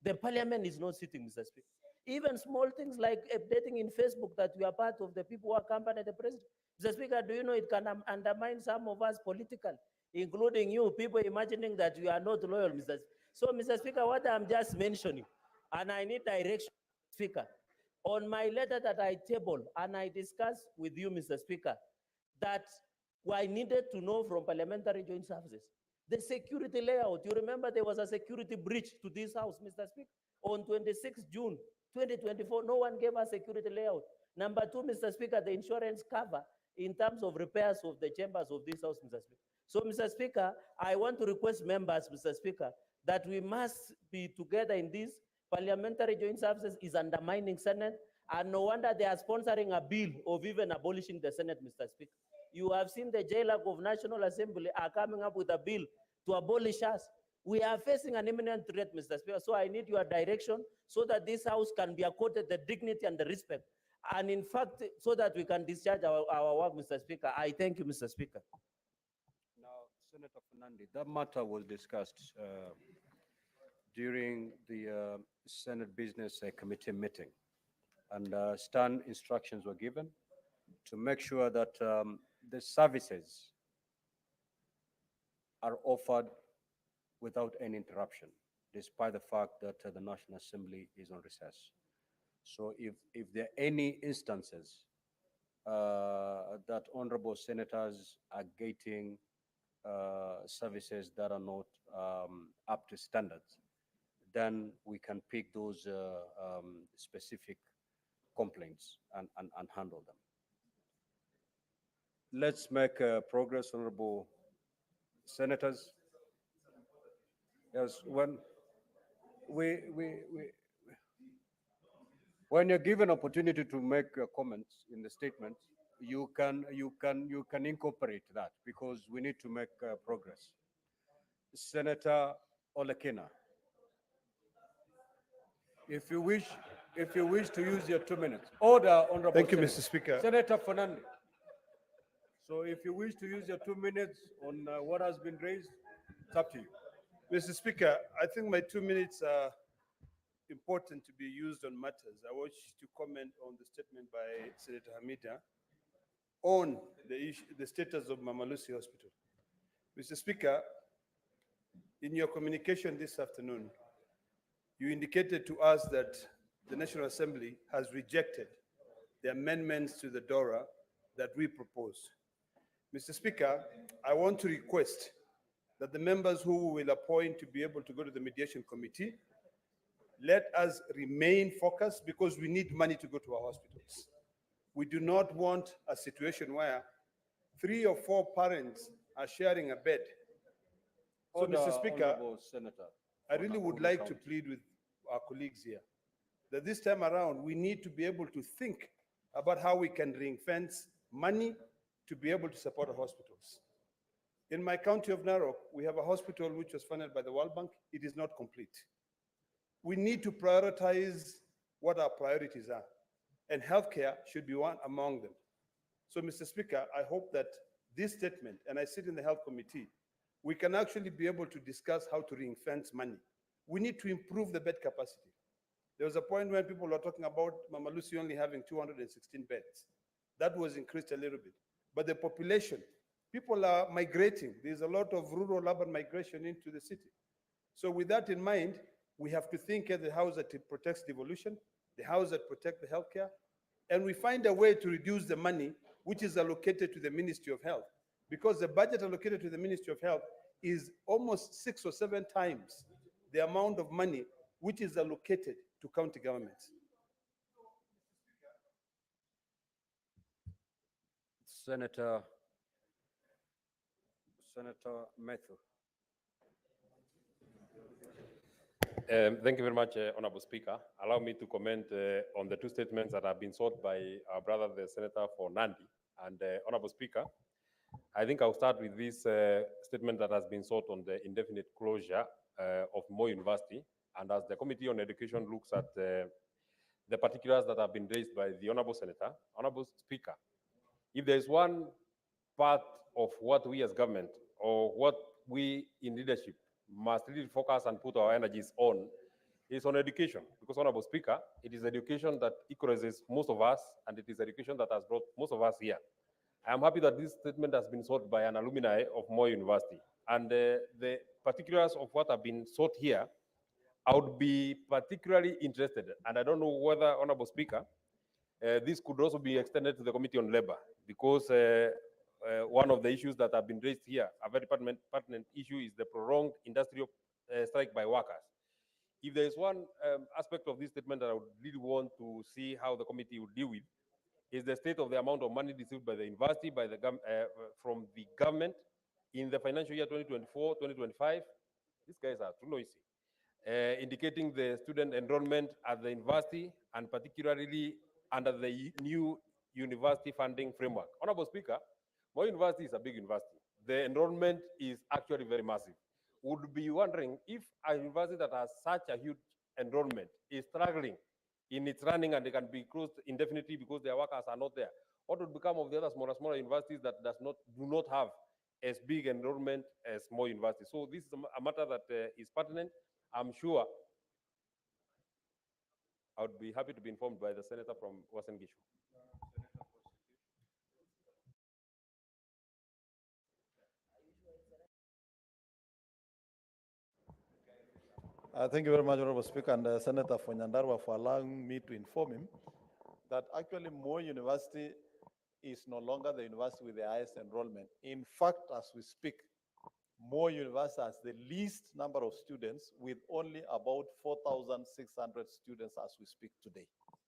The parliament is not sitting, Mr. Speaker. Even small things like updating in Facebook that we are part of the people who accompany the president. Mr. Speaker, do you know it can undermine some of us politically, including you, people imagining that you are not loyal, Mr. So, Mr. Speaker, what I'm just mentioning, and I need direction, Speaker, on my letter that I tabled and I discussed with you, Mr. Speaker, that I needed to know from parliamentary joint services. The security layout, you remember there was a security breach to this house, Mr. Speaker, on 26 June 2024, no one gave us security layout. Number two, Mr. Speaker, the insurance cover in terms of repairs of the chambers of this house, Mr. Speaker. So, Mr. Speaker, I want to request members, Mr. Speaker, that we must be together in this. Parliamentary joint services is undermining Senate, and no wonder they are sponsoring a bill of even abolishing the Senate, Mr. Speaker. You have seen the JLAC of National Assembly are coming up with a bill to abolish us. We are facing an imminent threat, Mr. Speaker, so I need your direction so that this house can be accorded the dignity and the respect. And in fact, so that we can discharge our work, Mr. Speaker. I thank you, Mr. Speaker. Now, Senator Fernandi, that matter was discussed during the Senate Business Committee meeting, and stern instructions were given to make sure that the services are offered without any interruption, despite the fact that the National Assembly is on recess. So if there are any instances that honorable senators are getting services that are not up to standards, then we can pick those specific complaints and handle them. Let's make progress, honorable senators. Yes, when you're given opportunity to make comments in the statement, you can incorporate that because we need to make progress. Senator Olekina, if you wish to use your 2 minutes. Order, honorable. Thank you, Senator. Mr. Speaker. Senator Fernandez. So if you wish to use your 2 minutes on what has been raised, it's up to you. Mr. Speaker, I think my 2 minutes are important to be used on matters. I wish to comment on the statement by Senator Hamida on the status of Mama Lucy Hospital. Mr. Speaker, in your communication this afternoon, you indicated to us that the National Assembly has rejected the amendments to the DORA that we proposed. Mr. Speaker, I want to request that the members who will appoint to be able to go to the mediation committee, let us remain focused because we need money to go to our hospitals. We do not want a situation where 3 or 4 parents are sharing a bed. So, Order, Mr. Speaker, honorable Senator. I really would like to plead with our colleagues here that this time around, we need to be able to think about how we can ring-fence money to be able to support our hospitals. In my county of Narok, we have a hospital which was funded by the World Bank. It is not complete. We need to prioritize what our priorities are, and healthcare should be one among them. So, Mr. Speaker, I hope that this statement, and I sit in the health committee, we can actually be able to discuss how to ring-fence money. We need to improve the bed capacity. There was a point when people were talking about Mama Lucy only having 216 beds. That was increased a little bit. but the population. People are migrating. There's a lot of rural urban migration into the city. So with that in mind, we have to think of the house that it protects devolution, the house that protects the healthcare, and we find a way to reduce the money which is allocated to the Ministry of Health, because the budget allocated to the Ministry of Health is almost 6 or 7 times the amount of money which is allocated to county governments. Senator Matthew. Thank you very much, Honorable Speaker. Allow me to comment on the two statements that have been sought by our brother, the Senator for Nandi. And Honorable Speaker, I think I'll start with this statement that has been sought on the indefinite closure of Moi University. And as the Committee on Education looks at the particulars that have been raised by the Honorable Senator, Honorable Speaker, if there is one part of what we as government or what we in leadership must really focus and put our energies on is on education. Because, Honorable Speaker, it is education that equalizes most of us, and it is education that has brought most of us here. I am happy that this statement has been sought by an alumni of Moi University. And the particulars of what have been sought here, I would be particularly interested, and I don't know whether, Honorable Speaker, this could also be extended to the Committee on Labor, because one of the issues that have been raised here, a very pertinent issue, is the prolonged industrial strike by workers. If there is one aspect of this statement that I would really want to see how the committee would deal with, is the state of the amount of money received by the university, from the government in the financial year 2024-2025. These guys are too noisy. Indicating the student enrollment at the university, and particularly under the new university funding framework. Honorable Speaker, Moi University is a big university. The enrollment is actually very massive. Would be wondering if a university that has such a huge enrollment is struggling in its running and they can be closed indefinitely because their workers are not there. What would become of the other smaller universities that do not have as big enrollment as Moi University? So this is a matter that is pertinent. I'm sure I would be happy to be informed by the senator from Uasin Gishu. Thank you very much, Honorable Speaker, and Senator for Nyandarua for allowing me to inform him that actually Moi University is no longer the university with the highest enrollment. In fact, as we speak, Moi University has the least number of students, with only about 4,600 students as we speak today.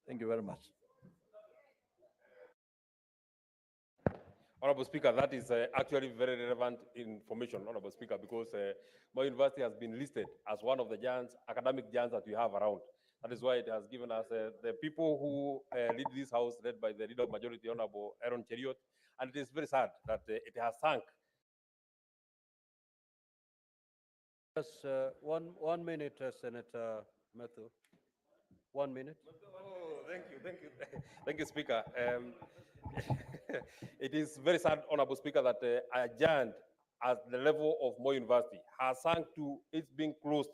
Thank you very much. Honorable Speaker, that is actually very relevant information, Honorable Speaker, because Moi University has been listed as one of the giants, academic giants that we have around. That is why it has given us the people who lead this house, led by the leader of majority, Honorable Aaron Cheriot, and it is very sad that it has sunk. Just 1 minute, Senator Matthew. 1 minute. Oh, thank you. Thank you, Speaker. It is very sad, Honorable Speaker, that a giant at the level of Moi University has sunk to its being closed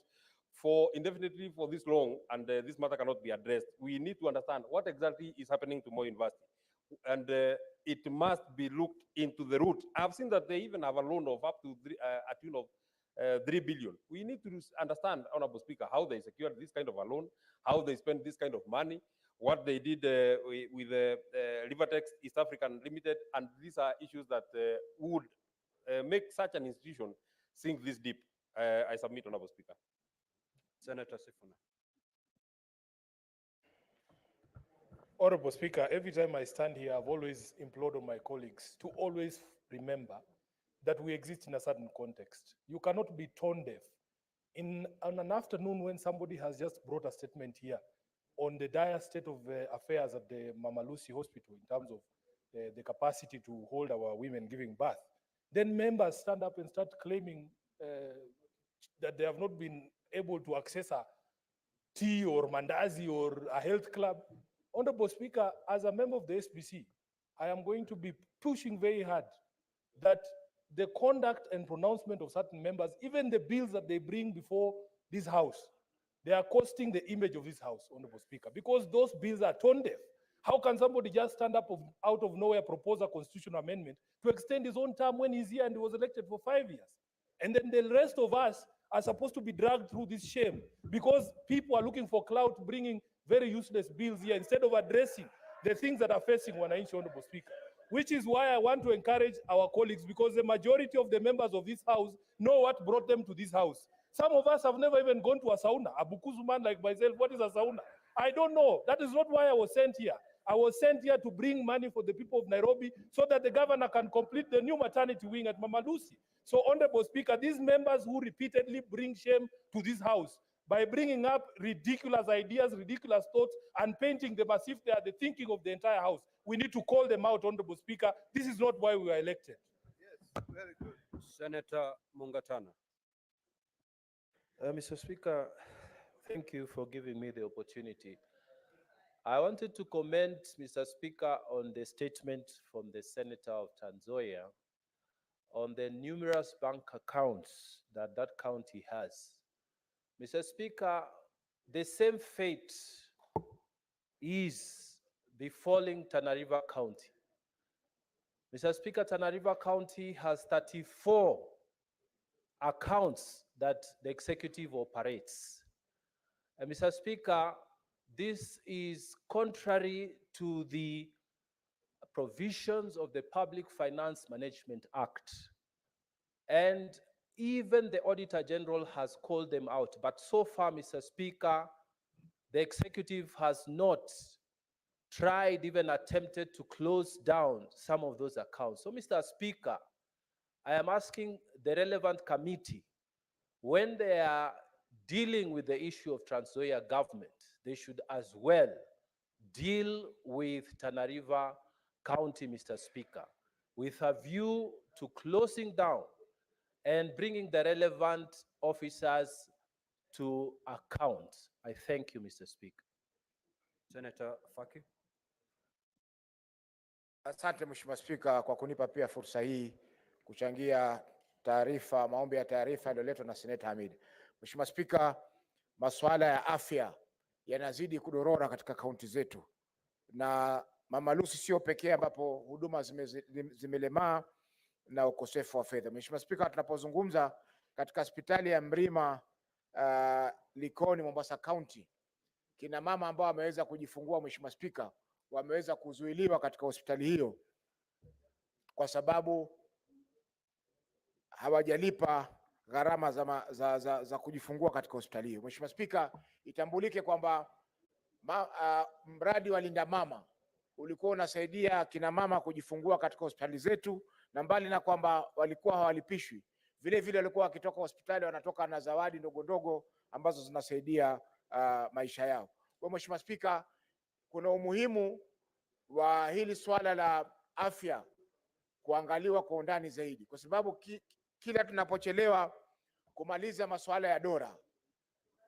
for indefinitely for this long, and this matter cannot be addressed. We need to understand what exactly is happening to Moi University, and it must be looked into the root. I've seen that they even have a loan of up to a tune of 3 billion. We need to understand, Honorable Speaker, how they secured this kind of a loan, how they spend this kind of money, what they did with Rivertex East African Limited, and these are issues that would make such an institution sink this deep. I submit, Honorable Speaker. Senator Sifuna. Honorable Speaker, every time I stand here, I've always implored on my colleagues to always remember that we exist in a certain context. You cannot be tone deaf. On an afternoon when somebody has just brought a statement here on the dire state of affairs at the Mama Lucy Hospital in terms of the capacity to hold our women giving birth, then members stand up and start claiming that they have not been able to access a tea or mandazi or a health club. Honorable Speaker, as a member of the SBC, I am going to be pushing very hard that the conduct and pronouncement of certain members, even the bills that they bring before this house, they are costing the image of this house, Honorable Speaker, because those bills are tone deaf. How can somebody just stand up out of nowhere, propose a constitutional amendment to extend his own term when he's here and he was elected for 5 years? And then the rest of us are supposed to be dragged through this shame because people are looking for clout, bringing very useless bills here instead of addressing the things that are facing Wananchi, Honorable Speaker. Which is why I want to encourage our colleagues, because the majority of the members of this house know what brought them to this house. Some of us have never even gone to a sauna. A Bukusu man like myself, what is a sauna? I don't know. That is not why I was sent here. I was sent here to bring money for the people of Nairobi so that the governor can complete the new maternity wing at Mama Lucy. So, Honorable Speaker, these members who repeatedly bring shame to this house by bringing up ridiculous ideas, ridiculous thoughts, and painting them as if they are the thinking of the entire house, we need to call them out, Honorable Speaker. This is not why we were elected. Yes, very good. Senator Mungatana. Mr. Speaker, thank you for giving me the opportunity. I wanted to comment, Mr. Speaker, on the statement from the Senator of Tanzania on the numerous bank accounts that that county has. Mr. Speaker, the same fate is befalling Tana River County. Mr. Speaker, Tana River County has 34 accounts that the executive operates. And Mr. Speaker, this is contrary to the provisions of the Public Finance Management Act. And even the Auditor General has called them out. But so far, Mr. Speaker, the executive has not tried, even attempted to close down some of those accounts. So, Mr. Speaker, I am asking the relevant committee, when they are dealing with the issue of Trans Nzoia government, they should as well deal with Tana River County, Mr. Speaker, with a view to closing down and bringing the relevant officers to account. I thank you, Mr. Speaker. Senator Faki. Asante Mheshimiwa Spika kwa kunipa pia fursa hii kuchangia taarifa, maombi ya taarifa yaliyoletwa na Seneta Hamid. Mheshimiwa Spika, masuala ya afya yanazidi kudorora katika kaunti zetu, na Mama Lucy sio pekee ambapo huduma zimelemaa na ukosefu wa fedha. Mheshimiwa Spika, tunapozungumza katika hospitali ya Mrima Likoni, Mombasa County, kina mama ambao wameweza kujifungua, Mheshimiwa Spika, wameweza kuzuiliwa katika hospitali hiyo kwa sababu hawajalipa gharama za kujifungua katika hospitali hiyo. Mheshimiwa Spika, itambulike kwamba mradi wa Linda Mama ulikuwa unasaidia kina mama kujifungua katika hospitali zetu, na mbali na kwamba walikuwa hawalipishwi, vile vile walikuwa wakitoka hospitali wanatoka na zawadi ndogo ndogo ambazo zinasaidia maisha yao. Kwa Mheshimiwa Spika, kuna umuhimu wa hili swala la afya kuangaliwa kwa undani zaidi, kwa sababu kila tunapochelewa kumaliza masuala ya dora,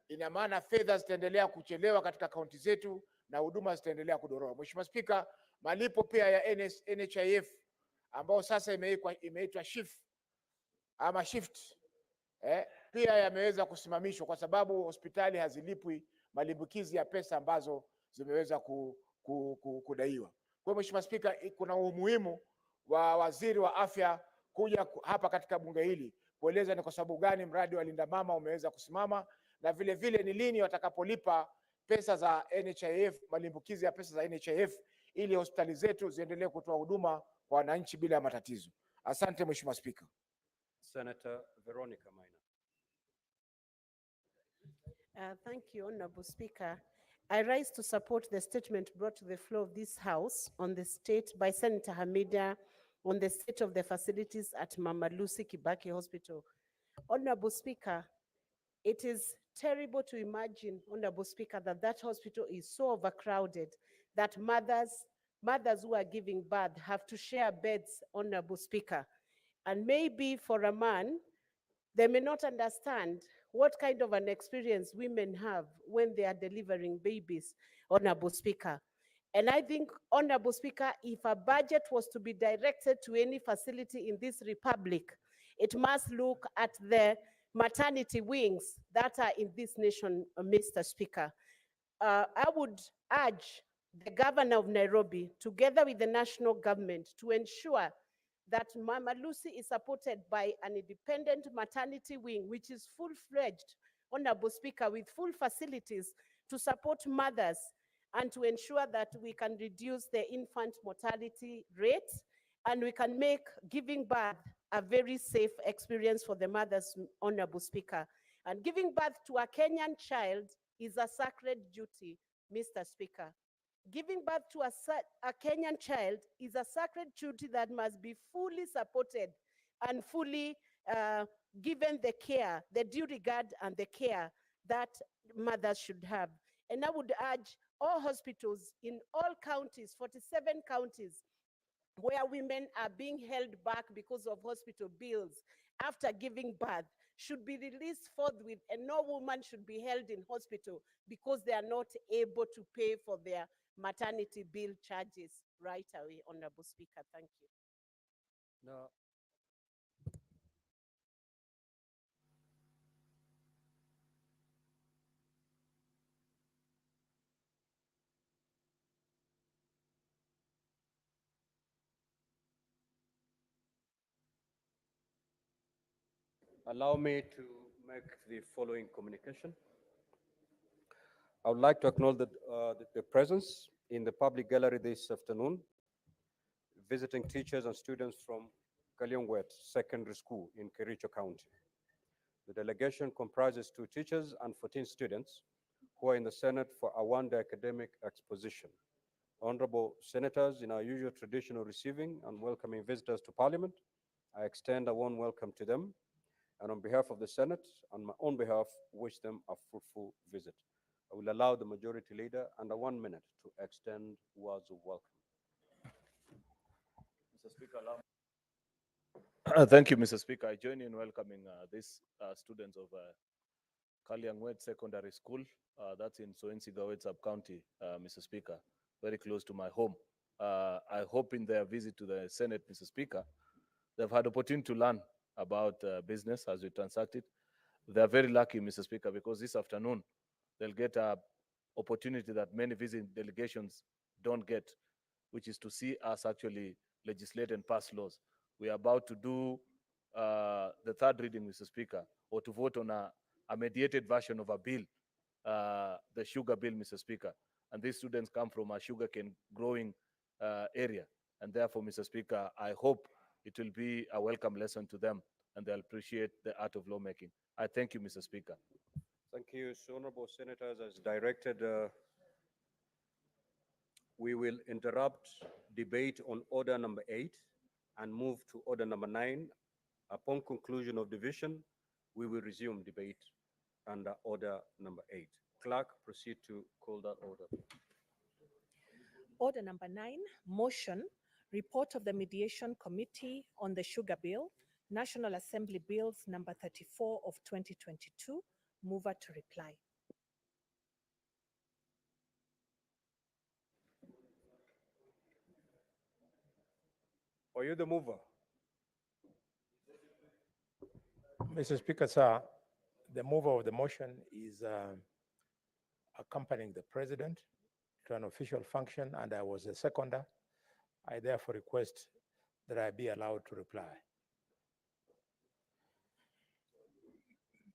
ina maana fedha zitaendelea kuchelewa katika kaunti zetu na huduma zitaendelea kudorora. Mheshimiwa Spika, malipo pia ya NHIF ambao sasa imeitwa shift pia yameweza kusimamishwa kwa sababu hospitali hazilipwi malimbukizi ya pesa ambazo zimeweza kudaiwa. Kwa Mheshimiwa Spika, kuna umuhimu wa waziri wa afya kuja hapa katika bunge hili kueleza ni kwa sababu gani mradi wa Linda Mama umeweza kusimama, na vile vile ni lini watakapolipa pesa za NHIF, malimbukizi ya pesa za NHIF, ili hospitali zetu ziendelee kutoa huduma kwa wananchi bila matatizo. Asante Mheshimiwa Spika. Senator Veronica Maina. Thank you, Honorable Speaker. I rise to support the statement brought to the floor of this House on the state by Senator Hamida on the state of the facilities at Mama Lucy Kibaki Hospital. Honorable Speaker, it is terrible to imagine, Honorable Speaker, that hospital is so overcrowded that mothers who are giving birth have to share beds, Honorable Speaker. And maybe for a man, they may not understand what kind of an experience women have when they are delivering babies, Honorable Speaker. And I think, Honorable Speaker, if a budget was to be directed to any facility in this republic, it must look at the maternity wings that are in this nation, Mr. Speaker. I would urge the governor of Nairobi, together with the national government, to ensure that Mama Lucy is supported by an independent maternity wing, which is full-fledged, Honorable Speaker, with full facilities to support mothers and to ensure that we can reduce the infant mortality rate and we can make giving birth a very safe experience for the mothers, Honorable Speaker. And giving birth to a Kenyan child is a sacred duty, Mr. Speaker. Giving birth to a Kenyan child is a sacred duty that must be fully supported and fully given the care, the due regard and the care that mothers should have. And I would urge all hospitals in all counties, 47 counties, where women are being held back because of hospital bills after giving birth should be released forthwith, and no woman should be held in hospital because they are not able to pay for their maternity bill charges right away. Honorable Speaker, thank you. Now, allow me to make the following communication. I would like to acknowledge the presence in the public gallery this afternoon, visiting teachers and students from Kalyongwet Secondary School in Kericho County. The delegation comprises 2 teachers and 14 students who are in the Senate for a one-day academic exposition. Honorable Senators, in our usual tradition of receiving and welcoming visitors to Parliament, I extend a warm welcome to them, and on behalf of the Senate and my own behalf, wish them a fruitful visit. I will allow the Majority Leader under 1 minute to extend words of welcome. Mr. Speaker, thank you, Mr. Speaker. I join in welcoming these students of Kalyangwet Secondary School. That's in Soensigawet sub-county, Mr. Speaker, very close to my home. I hope in their visit to the Senate, Mr. Speaker, they've had opportunity to learn about business as we transact it. They're very lucky, Mr. Speaker, because this afternoon they'll get an opportunity that many visiting delegations don't get, which is to see us actually legislate and pass laws. We are about to do the third reading, Mr. Speaker, or to vote on a mediated version of a bill, the sugar bill, Mr. Speaker. And these students come from a sugarcane growing area. And therefore, Mr. Speaker, I hope it will be a welcome lesson to them and they'll appreciate the art of lawmaking. I thank you, Mr. Speaker. Thank you, so honorable senators. As directed, we will interrupt debate on order number 8 and move to order number 9. Upon conclusion of division, we will resume debate under order number 8. Clerk, proceed to call that order. Order number 9, motion, report of the Mediation Committee on the Sugar Bill, National Assembly Bills number 34 of 2022. Mover to reply. Are you the mover? Mr. Speaker, sir, the mover of the motion is accompanying the president to an official function, and I was a seconder. I therefore request that I be allowed to reply.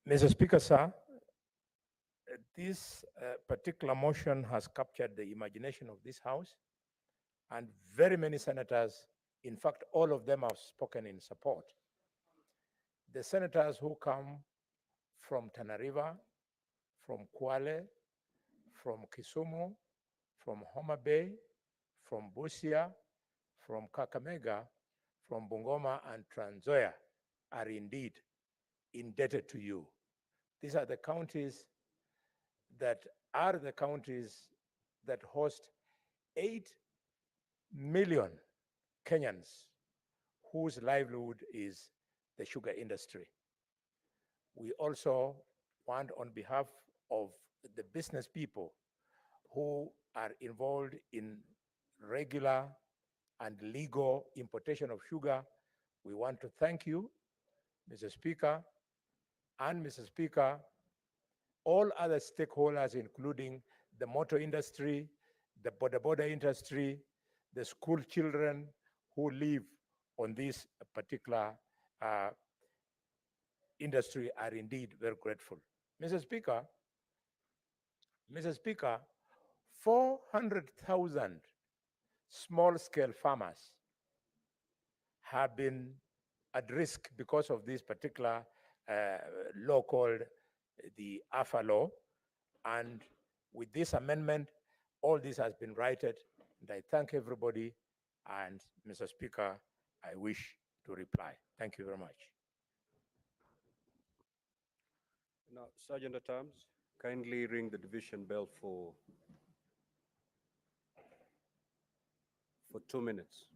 Mr. Speaker, sir, this particular motion has captured the imagination of this House, and very many senators, in fact, all of them have spoken in support. The senators who come from Tana River, from Kwale, from Kisumu, from Homa Bay, from Busia, from Kakamega, from Bungoma and Trans Nzoia are indeed indebted to you. These are the counties that host 8 million Kenyans whose livelihood is the sugar industry. We also want, on behalf of the business people who are involved in regular and legal importation of sugar, we want to thank you, Mr. Speaker, and Mr. Speaker, all other stakeholders, including the motor industry, the border industry, the school children who live on this particular industry are indeed very grateful. Mr. Speaker, 400,000 small-scale farmers have been at risk because of this particular law called the AFA law. And with this amendment, all this has been righted. And I thank everybody. And Mr. Speaker, I wish to reply. Thank you very much. Now, Sergeant at Arms, kindly ring the division bell for 2 minutes.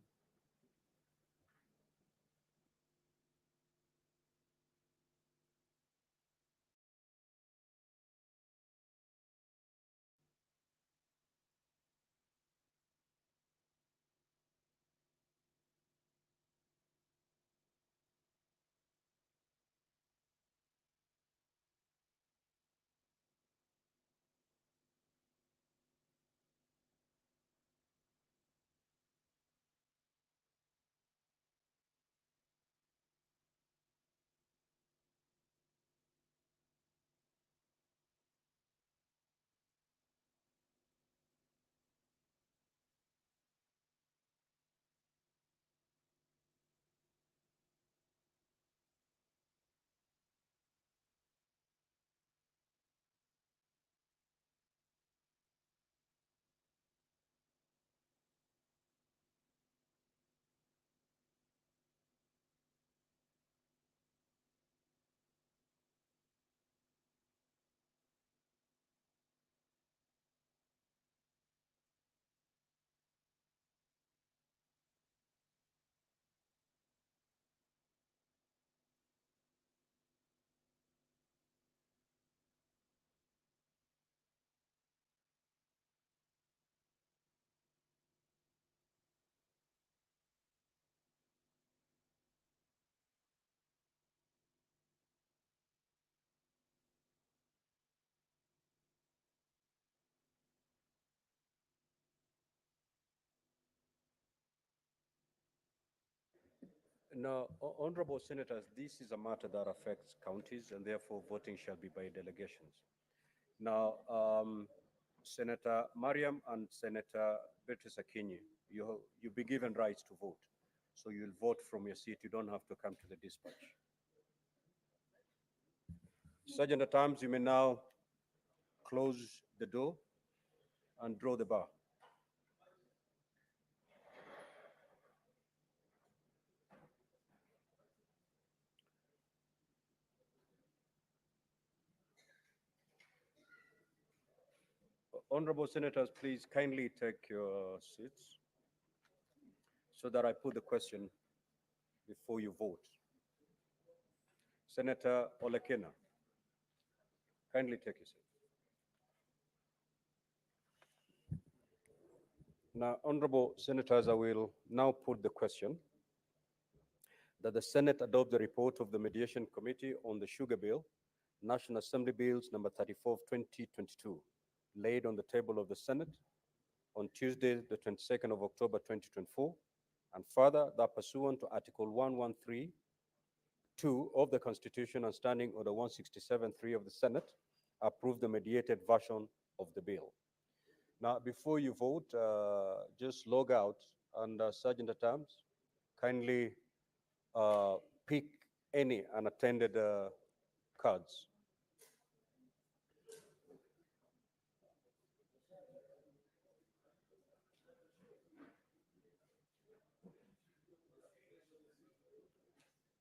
Now, honorable senators, this is a matter that affects counties, and therefore voting shall be by delegations. Now, Senator Mariam and Senator Beatrice Akinyi, you'll be given rights to vote. So you'll vote from your seat. You don't have to come to the dispatch. Sergeant at Arms, you may now close the door and draw the bar. Honorable senators, please kindly take your seats so that I put the question before you vote. Senator Olekena, kindly take your seat. Now, honorable senators, I will now put the question that the Senate adopt the report of the Mediation Committee on the Sugar Bill, National Assembly Bills number 34 of 2022, laid on the table of the Senate on Tuesday, the 22nd of October 2024, and further that pursuant to Article 113(2) of the Constitution and Standing Order 167(3) of the Senate, approve the mediated version of the bill. Now, before you vote, just log out, and Sergeant at Arms, kindly pick any unattended cards.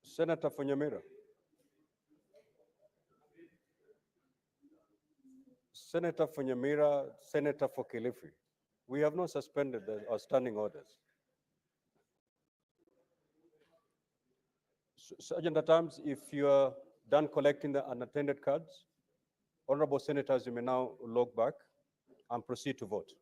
Senator Funyamira. Senator Funyamira, Senator for Kilifi. We have not suspended our standing orders. Sergeant at Arms, if you are done collecting the unattended cards, honorable senators, you may now log back and proceed to vote.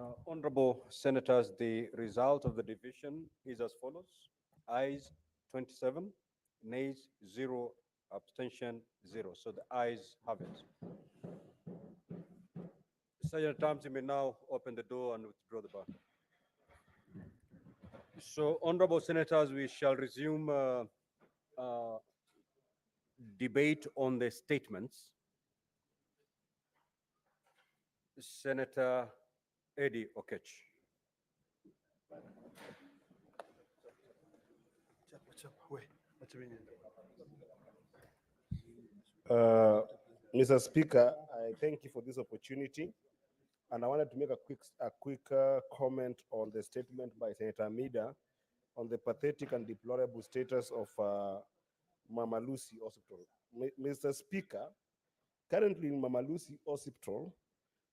Now, honorable senators, the result of the division is as follows. Ayes 27, nays 0, abstention 0. So the ayes have it. Sergeant Tams, you may now open the door and withdraw the bar. So, honorable senators, we shall resume debate on the statements. Senator Eddie Okech. Mr. Speaker, I thank you for this opportunity. And I wanted to make a quick comment on the statement by Senator Amida on the pathetic and deplorable status of Mama Lucy Hospital. Mr. Speaker, currently in Mama Lucy Hospital,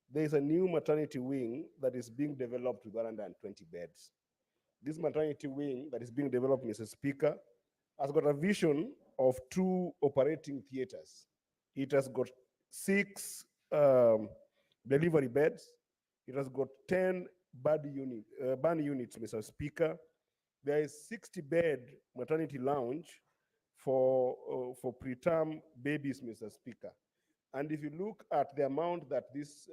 there is a new maternity wing that is being developed with 120 beds. This maternity wing that is being developed, Mr. Speaker, has got a vision of 2 operating theaters. It has got 6 delivery beds. It has got 10 burn units, Mr. Speaker. There is 60-bed maternity lounge for preterm babies, Mr. Speaker. And if you look at the amount that this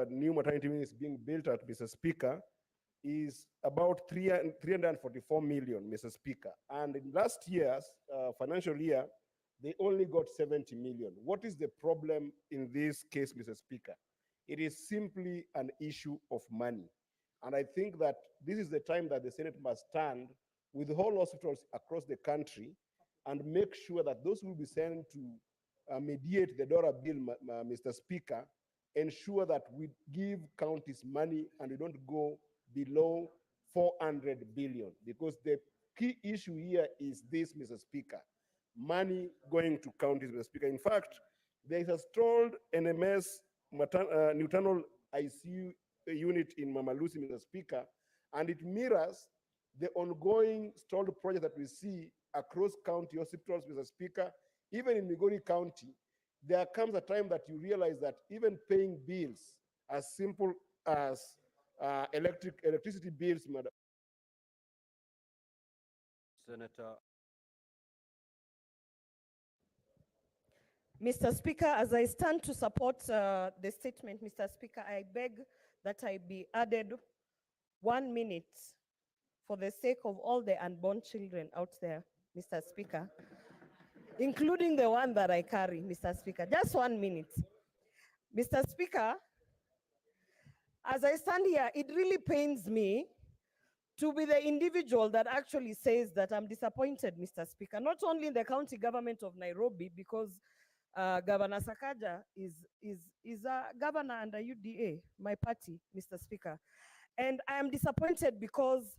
new maternity wing is being built at, Mr. Speaker, is about 344 million, Mr. Speaker. And in last year's financial year, they only got 70 million. What is the problem in this case, Mr. Speaker? It is simply an issue of money. And I think that this is the time that the Senate must stand with all hospitals across the country and make sure that those who will be sent to mediate the DORA bill, Mr. Speaker, ensure that we give counties money and we don't go below 400 billion, because the key issue here is this, Mr. Speaker, money going to counties, Mr. Speaker. In fact, there is a stalled NMS maternal ICU unit in Mama Lucy, Mr. Speaker, and it mirrors the ongoing stalled project that we see across county hospitals, Mr. Speaker. Even in Migori County, there comes a time that you realize that even paying bills as simple as electricity bills, Madam. Senator. Mr. Speaker, as I stand to support the statement, Mr. Speaker, I beg that I be added 1 minute for the sake of all the unborn children out there, Mr. Speaker, including the one that I carry, Mr. Speaker. Just 1 minute. Mr. Speaker, as I stand here, it really pains me to be the individual that actually says that I'm disappointed, Mr. Speaker, not only in the county government of Nairobi, because Governor Sakaja is a governor under UDA, my party, Mr. Speaker. And I am disappointed because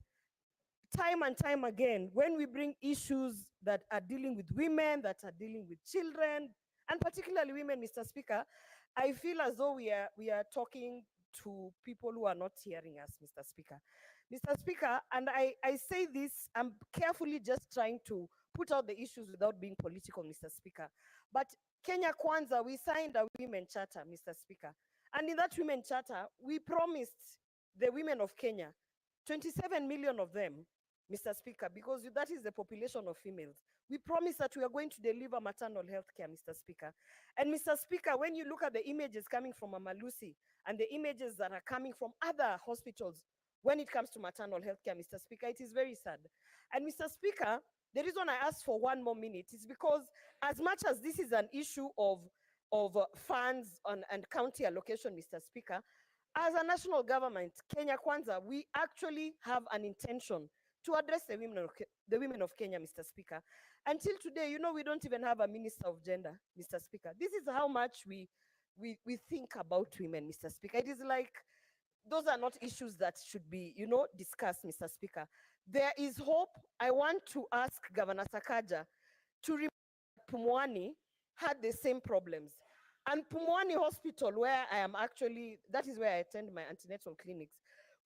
time and time again, when we bring issues that are dealing with women, that are dealing with children, and particularly women, Mr. Speaker, I feel as though we are talking to people who are not hearing us, Mr. Speaker. Mr. Speaker, and I say this, I'm carefully just trying to put out the issues without being political, Mr. Speaker. But Kenya Kwanza, we signed a women charter, Mr. Speaker. And in that women charter, we promised the women of Kenya, 27 million of them, Mr. Speaker, because that is the population of females. We promised that we are going to deliver maternal health care, Mr. Speaker. And Mr. Speaker, when you look at the images coming from Mama Lucy and the images that are coming from other hospitals when it comes to maternal health care, Mr. Speaker, it is very sad. And Mr. Speaker, the reason I asked for 1 more minute is because as much as this is an issue of funds and county allocation, Mr. Speaker, as a national government, Kenya Kwanza, we actually have an intention to address the women of Kenya, Mr. Speaker. Until today, you know, we don't even have a minister of gender, Mr. Speaker. This is how much we think about women, Mr. Speaker. It is like those are not issues that should be, you know, discussed, Mr. Speaker. There is hope. I want to ask Governor Sakaja to remember Pumwani had the same problems. And Pumwani Hospital, where I am actually, that is where I attend my antenatal clinics.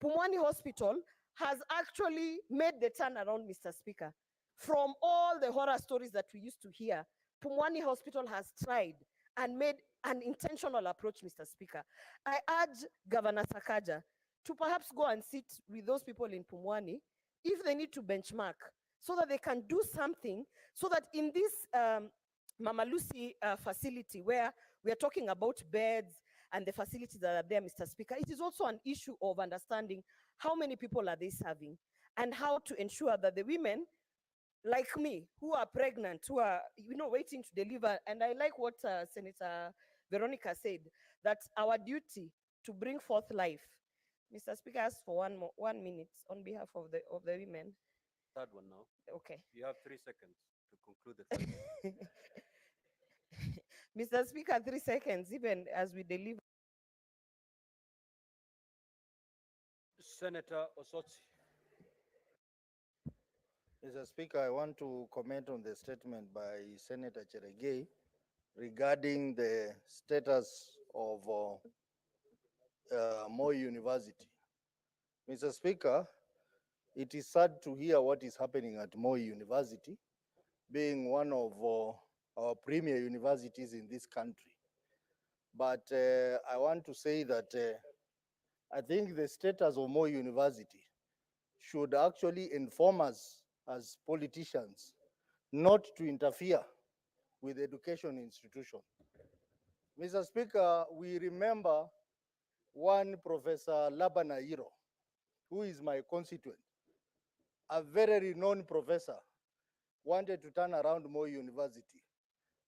Pumwani Hospital has actually made the turnaround, Mr. Speaker. From all the horror stories that we used to hear, Pumwani Hospital has tried and made an intentional approach, Mr. Speaker. I urge Governor Sakaja to perhaps go and sit with those people in Pumwani if they need to benchmark, so that they can do something, so that in this Mama Lucy facility where we are talking about beds and the facilities that are there, Mr. Speaker, it is also an issue of understanding how many people are they serving and how to ensure that the women like me who are pregnant, who are waiting to deliver. And I like what Senator Veronica said, that our duty to bring forth life. Mr. Speaker, I ask for 1 minute on behalf of the women. Third one now. Okay. You have 3 seconds to conclude the third one. Mr. Speaker, 3 seconds, even as we deliver. Senator Osotsi. Mr. Speaker, I want to comment on the statement by Senator Cheregei regarding the status of Moi University. Mr. Speaker, it is sad to hear what is happening at Moi University, being one of our premier universities in this country. But I want to say that I think the status of Moi University should actually inform us as politicians not to interfere with education institution. Mr. Speaker, we remember one Professor Labanairo, who is my constituent, a very renowned professor, wanted to turn around Moi University,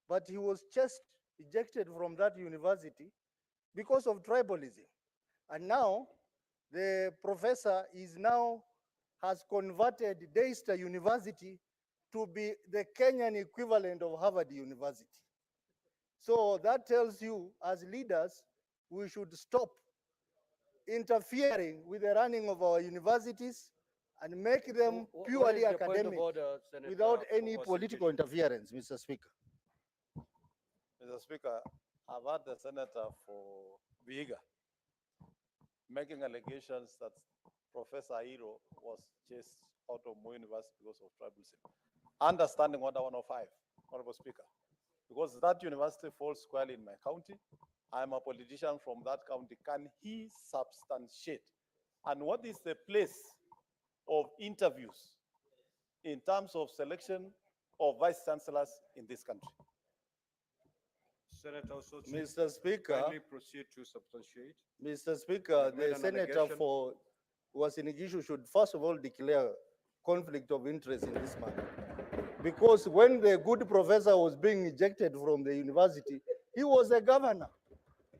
but he was just ejected from that university because of tribalism. And now the professor has converted Daystar University to be the Kenyan equivalent of Harvard University. So that tells you, as leaders, we should stop interfering with the running of our universities and make them purely academic without any political interference, Mr. Speaker. Mr. Speaker, I've heard the senator for Vihiga making allegations that Professor Airo was chased out of Moi University because of tribalism. Understanding Order 105, Honorable Speaker, because that university falls squarely in my county. I'm a politician from that county. Can he substantiate? And what is the place of interviews in terms of selection of vice chancellors in this country? Senator Osotsi, Mr. Speaker, kindly proceed to substantiate. Mr. Speaker, the senator for Wasinigishu should first of all declare conflict of interest in this matter. Because when the good professor was being ejected from the university, he was the governor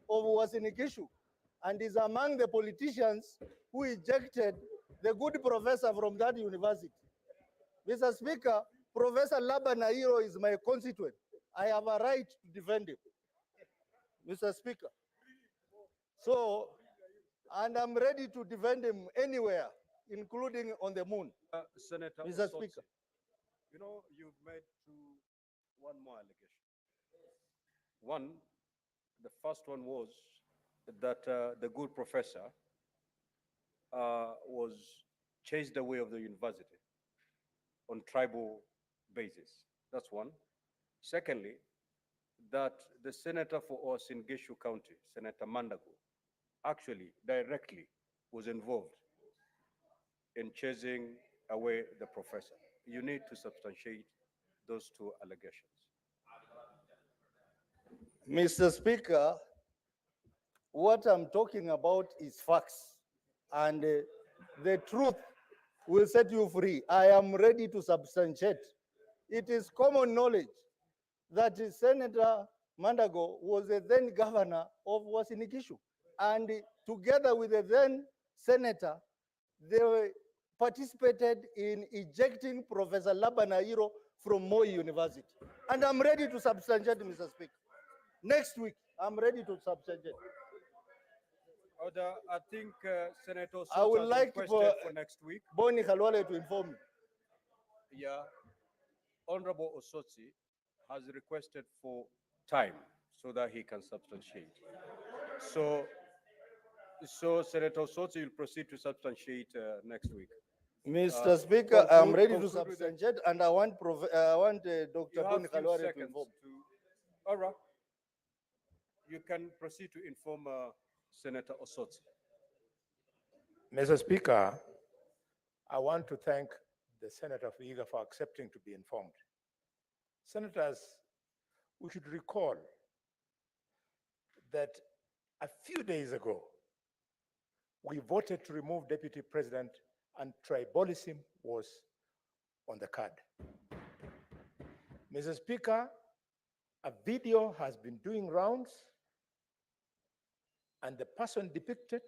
of Wasinigishu and is among the politicians who ejected the good professor from that university. Mr. Speaker, Professor Labanairo is my constituent. I have a right to defend him, Mr. Speaker. So, and I'm ready to defend him anywhere, including on the moon. Senator Mr. Osotsi, Speaker. you know, you've made one more allegation. One, the first one was that the good professor was chased away of the university on tribal basis. That's one. Secondly, that the senator for Uasin-Gishu County, Senator Mandago, actually directly was involved in chasing away the professor. You need to substantiate those two allegations. Mr. Speaker, what I'm talking about is facts, and the truth will set you free. I am ready to substantiate. It is common knowledge that Senator Mandago was the then governor of Uasin-Gishu, and together with the then senator, they participated in ejecting Professor Labanairo from Moi University. And I'm ready to substantiate, Mr. Speaker. Next week, I'm ready to substantiate. Order, I think Senator I would Soto has like requested for next week. Boni Khalwale to inform me. Yeah, Honorable Osotsi has requested for time so that he can substantiate. So Senator Osotsi will proceed to substantiate next week. Mr. Speaker, I'm ready to conclude with the- substantiate, and I want Dr. You have Boni few Khalwale to seconds inform. All right. You can proceed to inform Senator Osotsi. Mr. Speaker, I want to thank the Senator Vihiga for accepting to be informed. Senators, we should recall that a few days ago, we voted to remove Deputy President and tribalism was on the card. Mr. Speaker, a video has been doing rounds, and the person depicted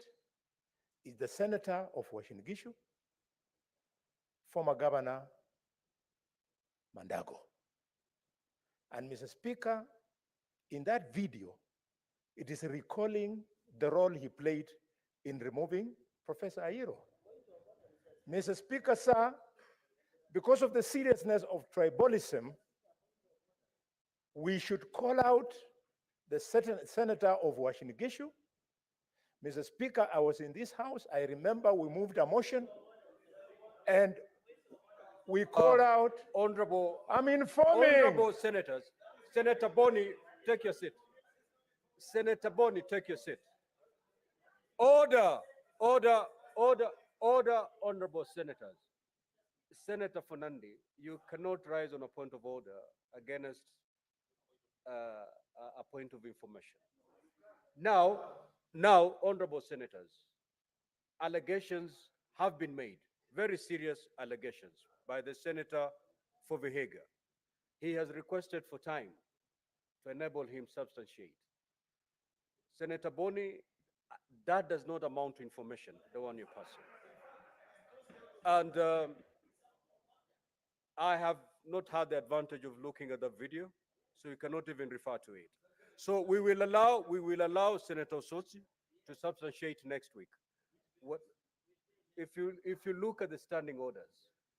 is the Senator of Uasin Gishu, former Governor Mandago. And Mr. Speaker, in that video, it is recalling the role he played in removing Professor Ayiro. Mr. Speaker, sir, because of the seriousness of tribalism, we should call out the Senator of Uasin Gishu. Mr. Speaker, I was in this house. I remember we moved a motion and we called out. Honorable, I'm informing. Honorable senators, Senator Boni, take your seat. Senator Boni, take your seat. Order, order, order, order, honorable senators. Senator Fernandi, you cannot rise on a point of order against a point of information. Now, honorable senators, allegations have been made, very serious allegations by the Senator for Vihiga. He has requested for time to enable him substantiate. Senator Boni, that does not amount to information, the one you're passing. And I have not had the advantage of looking at the video, so you cannot even refer to it. So we will allow Senator Sotsi to substantiate next week. What, if you look at the standing orders,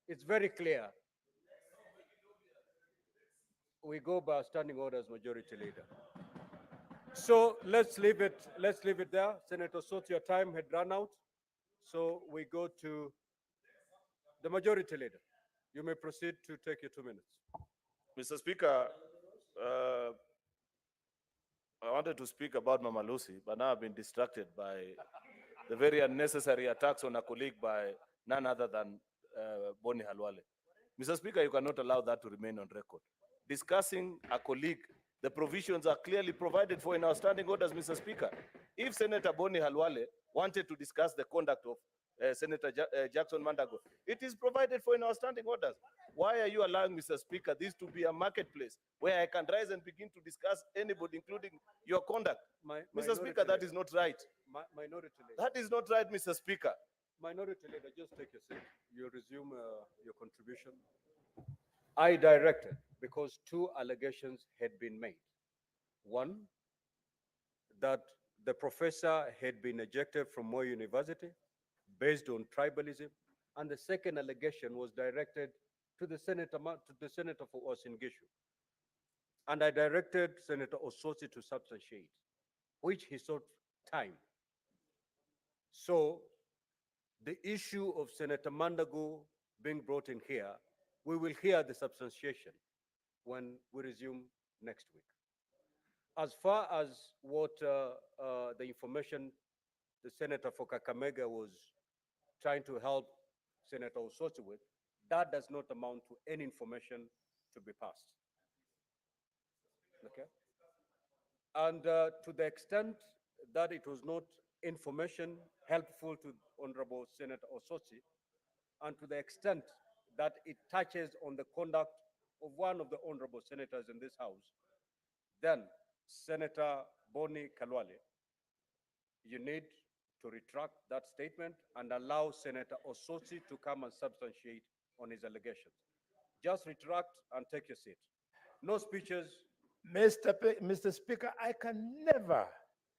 it's very clear. We go by standing orders, majority leader. So let's leave it there. Senator Sotsi, your time had run out. So we go to the majority leader. You may proceed to take your 2 minutes. Mr. Speaker, I wanted to speak about Mama Lucy, but now I've been distracted by the very unnecessary attacks on a colleague by none other than Boni Halwale. Mr. Speaker, you cannot allow that to remain on record. Discussing a colleague, the provisions are clearly provided for in our standing orders, Mr. Speaker. If Senator Boni Halwale wanted to discuss the conduct of Senator Jackson Mandago, it is provided for in our standing orders. Why are you allowing, Mr. Speaker, this to be a marketplace where I can rise and begin to discuss anybody, including your conduct? Mr. Speaker, that is not right. Minority leader. That is not right, Mr. Speaker. Minority leader, just take your seat. You resume your contribution. I directed because two allegations had been made. One, that the professor had been ejected from Moi University based on tribalism, and the second allegation was directed to the senator for Uasin Gishu. And I directed Senator Osotsi to substantiate, which he sought time. So the issue of Senator Mandago being brought in here, we will hear the substantiation when we resume next week. As far as what the information the Senator for Kakamega was trying to help Senator Osotsi with, that does not amount to any information to be passed. Okay? And to the extent that it was not information helpful to Honorable Senator Osotsi, and to the extent that it touches on the conduct of one of the honorable senators in this house, then Senator Boni Kalwale, you need to retract that statement and allow Senator Osotsi to come and substantiate on his allegations. Just retract and take your seat. No speeches. Mr. Speaker, I can never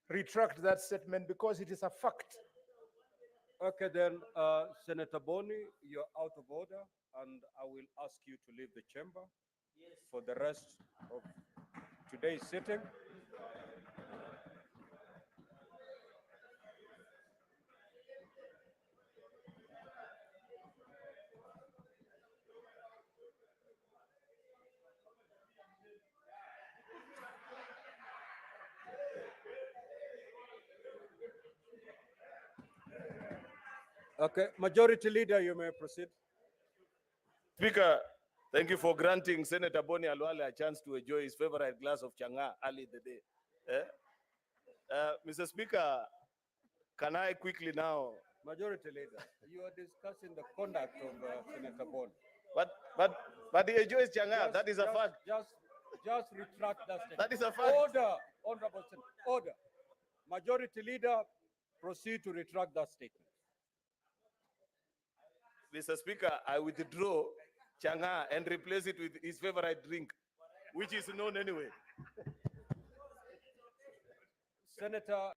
retract that statement because it is a fact. Okay, then, Senator Boni, you're out of order, and I will ask you to leave the chamber for the rest of today's sitting. Okay, Majority Leader, you may proceed. Speaker, thank you for granting Senator Boni Alwale a chance to enjoy his favorite glass of changa early in the day. Mr. Speaker, can I quickly now? Majority Leader, you are discussing the conduct of Senator Boni. But he enjoys changa. That is a fact. Just retract that statement. That is a fact. Order, Honorable Senator, order. Majority Leader, proceed to retract that statement. Mr. Speaker, I withdraw changa and replace it with his favorite drink, which is known anyway. Senator,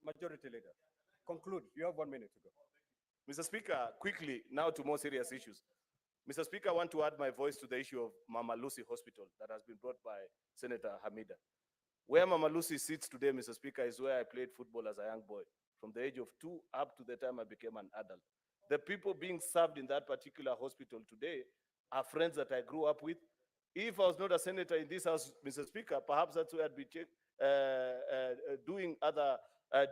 Majority Leader, conclude. You have 1 minute to go. Mr. Speaker, quickly, now to more serious issues. Mr. Speaker, I want to add my voice to the issue of Mama Lucy Hospital that has been brought by Senator Hamida. Where Mama Lucy sits today, Mr. Speaker, is where I played football as a young boy, from the age of 2 up to the time I became an adult. The people being served in that particular hospital today are friends that I grew up with. If I was not a senator in this house, Mr. Speaker, perhaps that's where I'd be doing other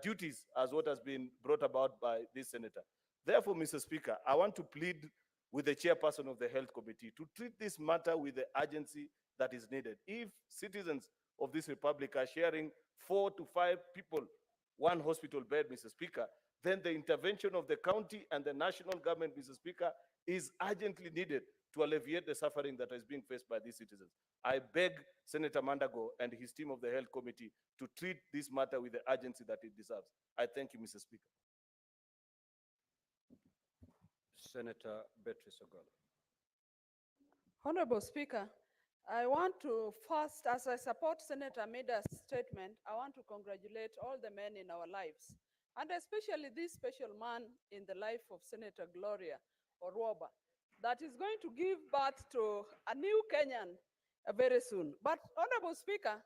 duties as what has been brought about by this senator. Therefore, Mr. Speaker, I want to plead with the chairperson of the Health Committee to treat this matter with the urgency that is needed. If citizens of this republic are sharing 4 to 5 people, one hospital bed, Mr. Speaker, then the intervention of the county and the national government, Mr. Speaker, is urgently needed to alleviate the suffering that is being faced by these citizens. I beg Senator Mandago and his team of the Health Committee to treat this matter with the urgency that it deserves. I thank you, Mr. Speaker. Senator Beatrice Ogola. Honorable Speaker, I want to first, as I support Senator Mida's statement, I want to congratulate all the men in our lives, and especially this special man in the life of Senator Gloria Orwoba, that is going to give birth to a new Kenyan very soon. But Honorable Speaker,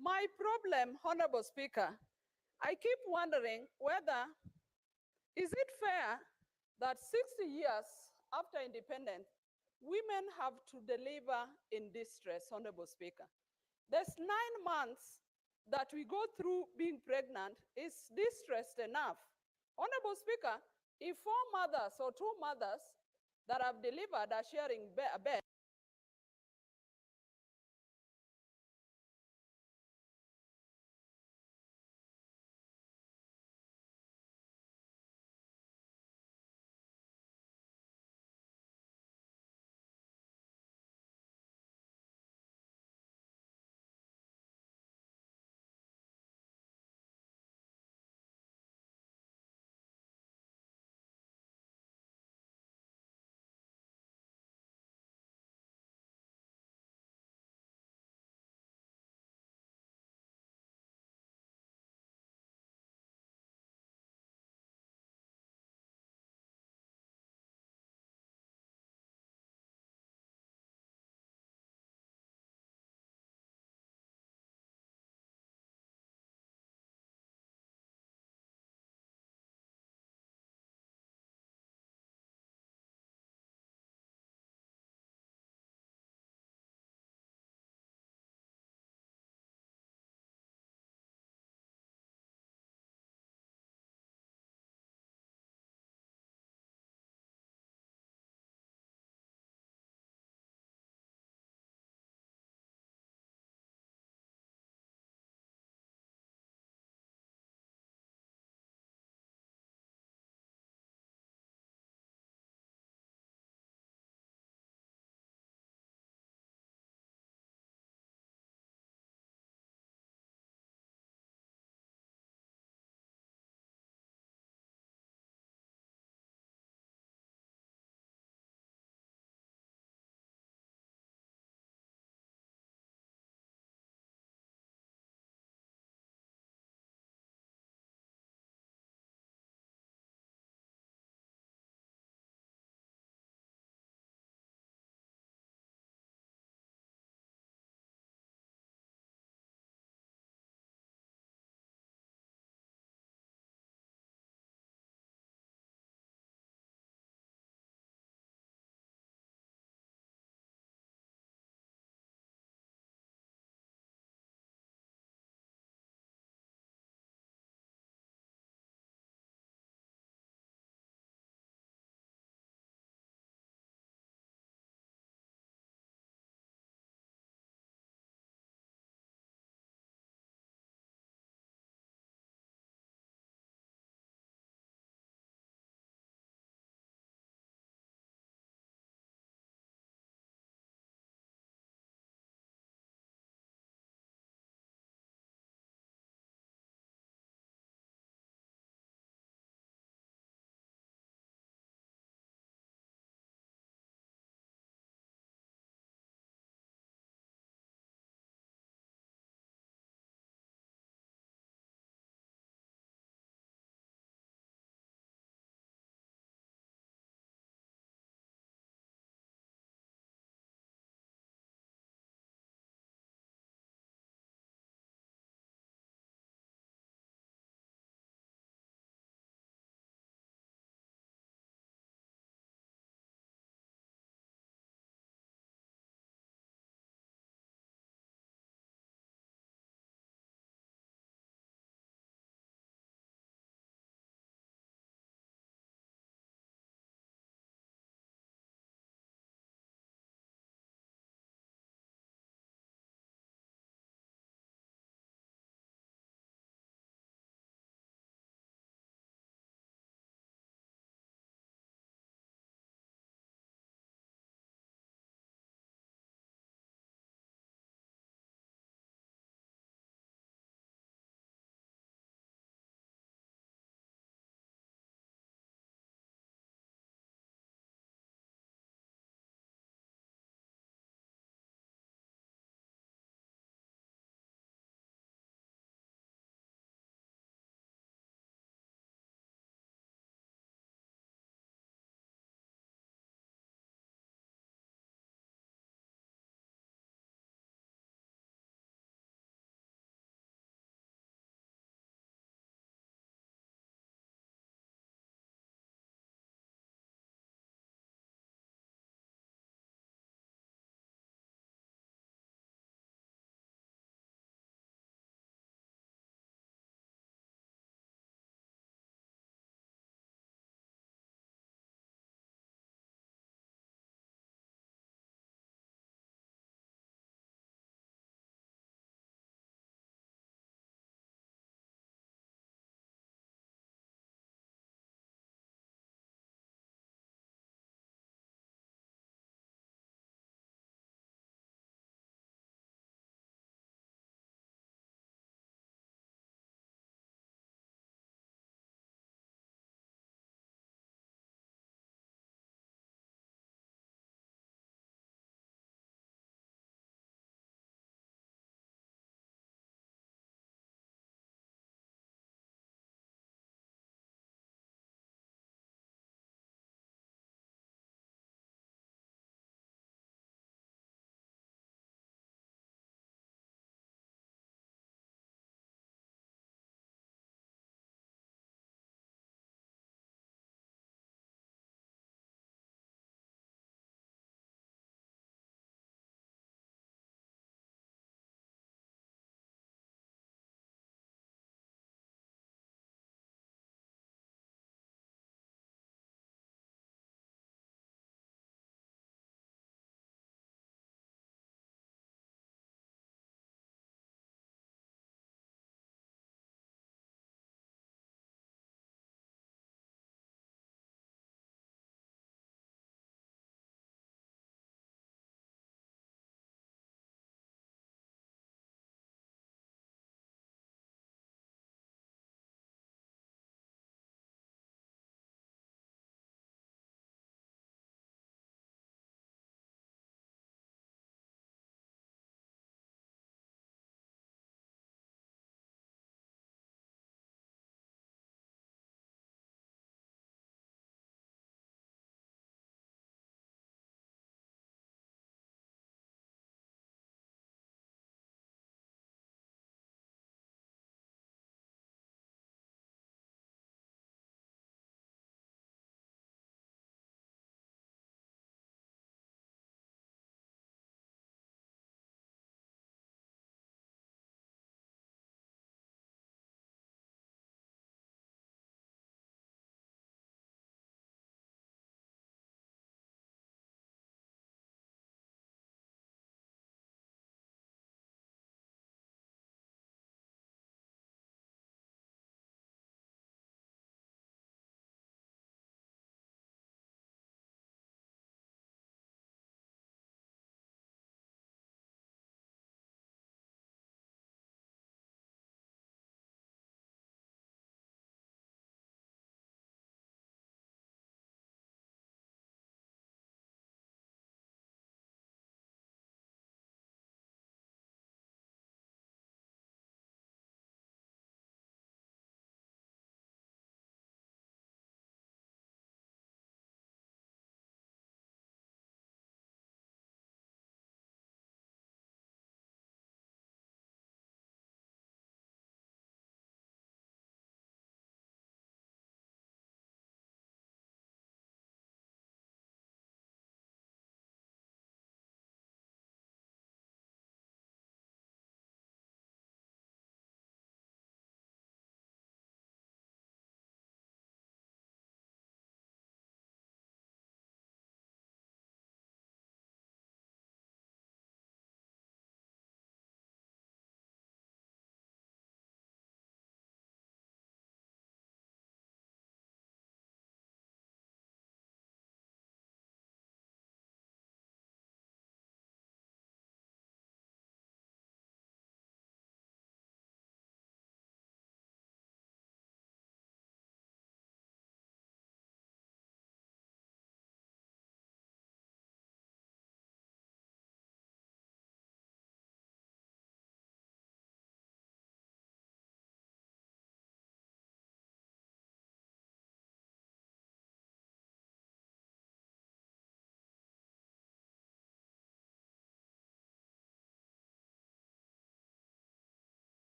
my problem, Honorable Speaker, I keep wondering whether, is it fair that 60 years after independence, women have to deliver in distress, Honorable Speaker? There's 9 months that we go through being pregnant. Is distress enough? Honorable Speaker, if 4 mothers or 2 mothers that have delivered are sharing a bed,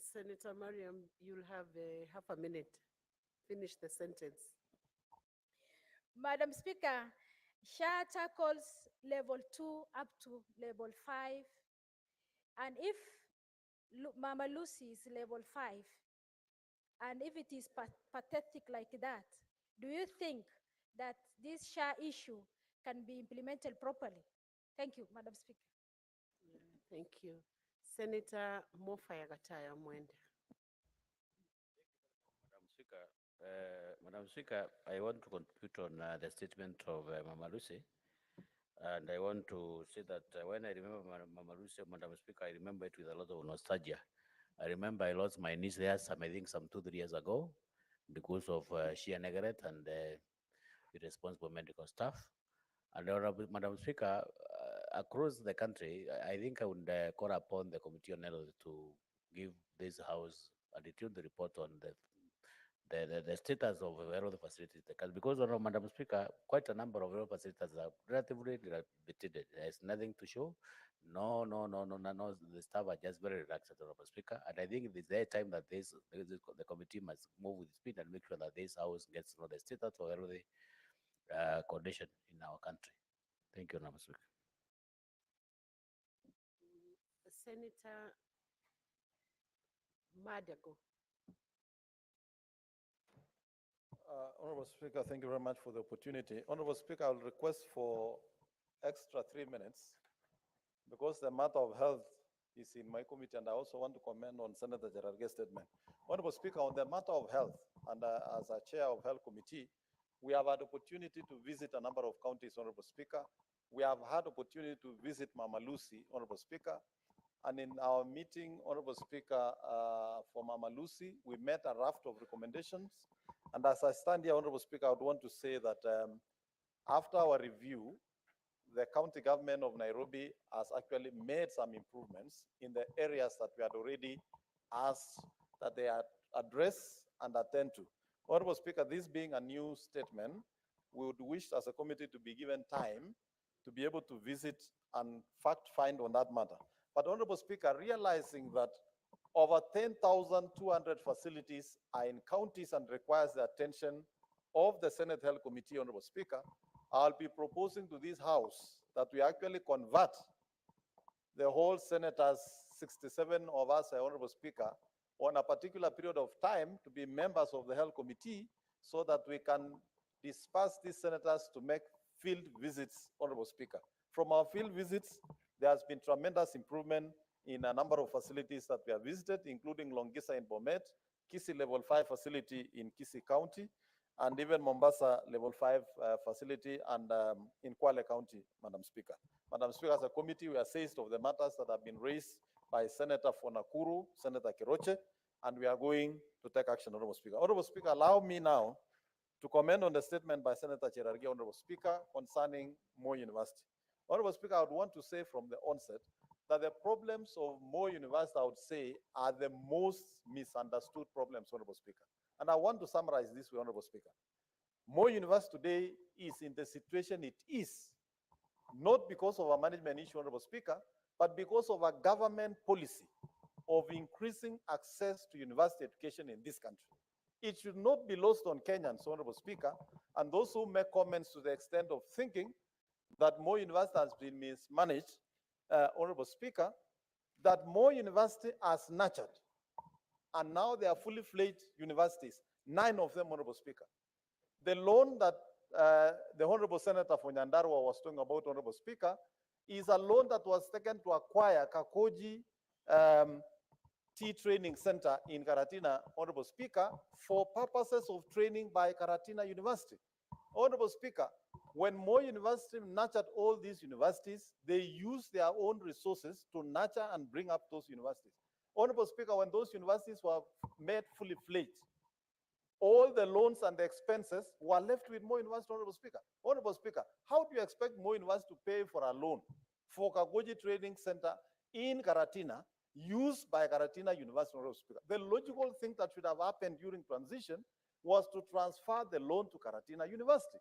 Senator Mariam, you'll have half a minute. Finish the sentence. Madam Speaker, SHA tackles level 2 up to level 5. And if Mama Lucy is level 5, and if it is pathetic like that, do you think that this SHA issue can be implemented properly? Thank you, Madam Speaker. Thank you. Senator Mofaya Gataya Mwende. Madam Speaker, I want to contribute on the statement of Mama Lucy. And I want to say that when I remember Mama Lucy, Madam Speaker, I remember it with a lot of nostalgia. I remember I lost my niece there I think some 2-3 years ago because of sheer neglect and irresponsible medical staff. And Madam Speaker, across the country, I think I would call upon the Committee on Health to give this House a detailed report on the status of health facilities. Because, Madam Speaker, quite a number of health facilities are relatively dilapidated. There's nothing to show. No. The staff are just very relaxed, Madam Speaker. And I think it is their time that the committee must move with speed and make sure that this House gets to know the status of healthy condition in our country. Thank you, Madam Speaker. Senator Madago. Honorable Speaker, thank you very much for the opportunity. Honorable Speaker, I'll request for extra 3 minutes because the matter of health is in my committee, and I also want to comment on Senator Cherarge's statement. Honorable Speaker, on the matter of health, and as a chair of health committee, we have had opportunity to visit a number of counties, Honorable Speaker. We have had opportunity to visit Mama Lucy, Honorable Speaker. And in our meeting, Honorable Speaker, for Mama Lucy, we met a raft of recommendations. And as I stand here, Honorable Speaker, I would want to say that after our review, the county government of Nairobi has actually made some improvements in the areas that we had already asked that they address and attend to. Honorable Speaker, this being a new statement, we would wish as a committee to be given time to be able to visit and fact find on that matter. But Honorable Speaker, realizing that over 10,200 facilities are in counties and requires the attention of the Senate Health Committee, Honorable Speaker, I'll be proposing to this House that we actually convert the whole senators, 67 of us, Honorable Speaker, on a particular period of time to be members of the Health Committee so that we can disperse these senators to make field visits, Honorable Speaker. From our field visits, there has been tremendous improvement in a number of facilities that we have visited, including Longisa in Bomet, Kisii Level 5 facility in Kisii County, and even Mombasa Level 5 facility and in Kwale County, Madam Speaker. Madam Speaker, as a committee, we are seized of the matters that have been raised by Senator for Nakuru, Senator Kiroche, and we are going to take action, Honorable Speaker. Honorable Speaker, allow me now to comment on the statement by Senator Cherarge, Honorable Speaker, concerning Moi University. Honorable Speaker, I would want to say from the onset that the problems of Moi University, I would say, are the most misunderstood problems, Honorable Speaker. And I want to summarize this way, Honorable Speaker. Moi University today is in the situation it is, not because of a management issue, Honorable Speaker, but because of a government policy of increasing access to university education in this country. It should not be lost on Kenyans, Honorable Speaker, and those who make comments to the extent of thinking that Moi University has been mismanaged, Honorable Speaker, that Moi University has nurtured, and now they are fully fledged universities, 9 of them, Honorable Speaker. The loan that the Honorable Senator for Nyandarua was talking about, Honorable Speaker, is a loan that was taken to acquire Kakoji Tea Training Center in Karatina, Honorable Speaker, for purposes of training by Karatina University. Honorable Speaker, when Moi University nurtured all these universities, they used their own resources to nurture and bring up those universities. Honorable Speaker, when those universities were made fully fledged, all the loans and the expenses were left with Moi University, Honorable Speaker. Honorable Speaker, how do you expect Moi University to pay for a loan for Kagoji Training Center in Karatina, used by Karatina University, Honorable Speaker? The logical thing that should have happened during transition was to transfer the loan to Karatina University.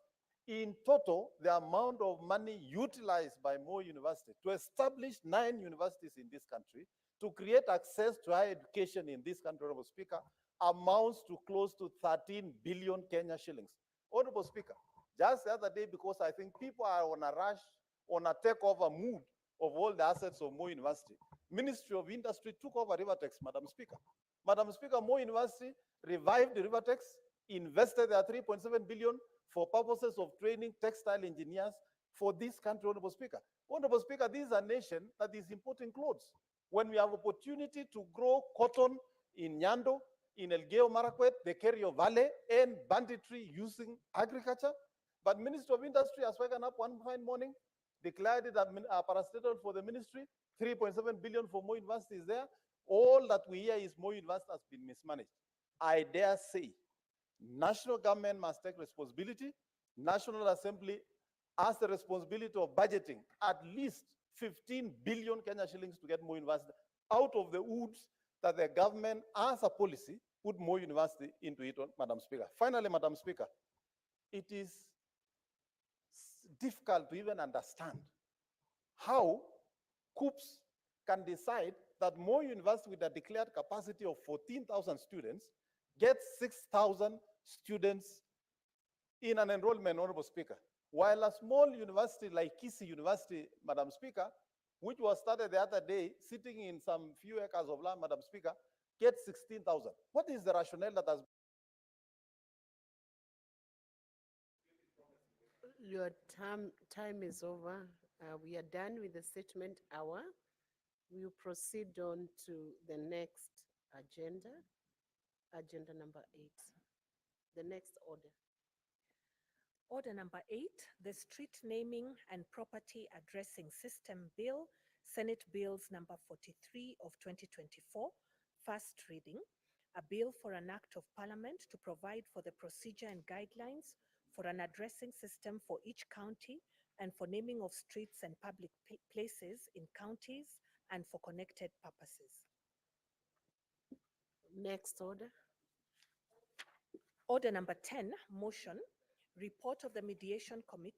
In total, the amount of money utilized by Moi University to establish 9 universities in this country to create access to higher education in this country, Honorable Speaker, amounts to close to 13 billion Kenya shillings. Honorable Speaker, just the other day, because I think people are on a rush, on a takeover mood of all the assets of Moi University, Ministry of Industry took over Rivertex, Madam Speaker. Madam Speaker, Moi University revived the Rivertex, invested their 3.7 billion for purposes of training textile engineers for this country, Honorable Speaker. Honorable Speaker, this is a nation that is importing clothes. When we have opportunity to grow cotton in Nyando, in Elgeyo Marakwet, the Kerio Valley, and banditry using agriculture, but Ministry of Industry has woken up one fine morning, declared it a parastatal for the ministry, 3.7 billion for Moi University is there. All that we hear is Moi University has been mismanaged. I dare say, national government must take responsibility. National Assembly has the responsibility of budgeting at least 15 billion Kenya shillings to get Moi University out of the woods that the government, as a policy, put Moi University into it, Madam Speaker. Finally, Madam Speaker, it is difficult to even understand how COOPS can decide that Moi University, with a declared capacity of 14,000 students, gets 6,000 students in an enrollment, Honorable Speaker, while a small university like Kisi University, Madam Speaker, which was started the other day, sitting in some few acres of land, Madam Speaker, gets 16,000. What is the rationale that has Your time is over. We are done with the statement hour. We will proceed on to the next agenda, agenda number 8. The next order. Order number 8, the Street Naming and Property Addressing System Bill, Senate Bills number 43 of 2024, first reading. A bill for an act of parliament to provide for the procedure and guidelines for an addressing system for each county and for naming of streets and public places in counties and for connected purposes. Next order. Order number 10, motion, report of the mediation committee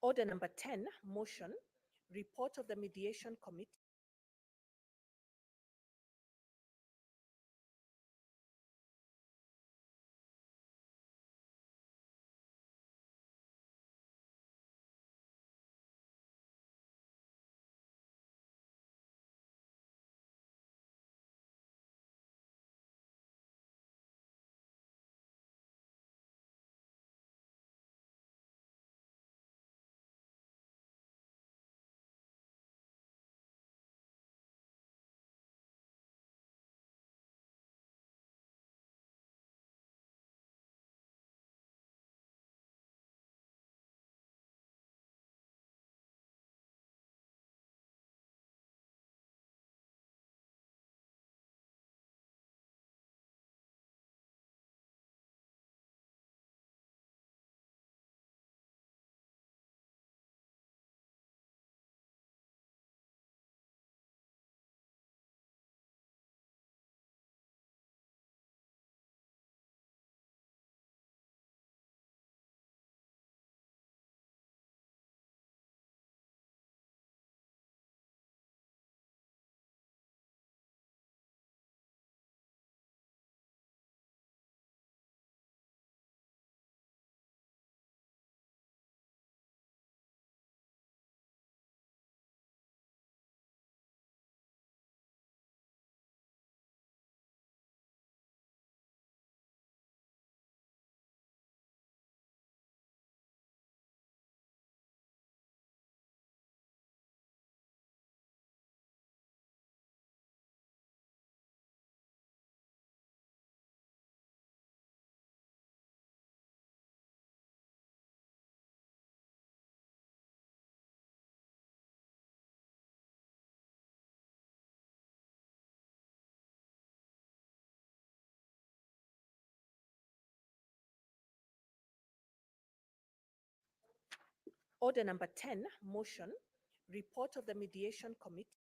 Order number 10, motion, report of the mediation committee. Order number 10, motion, report of the mediation committee.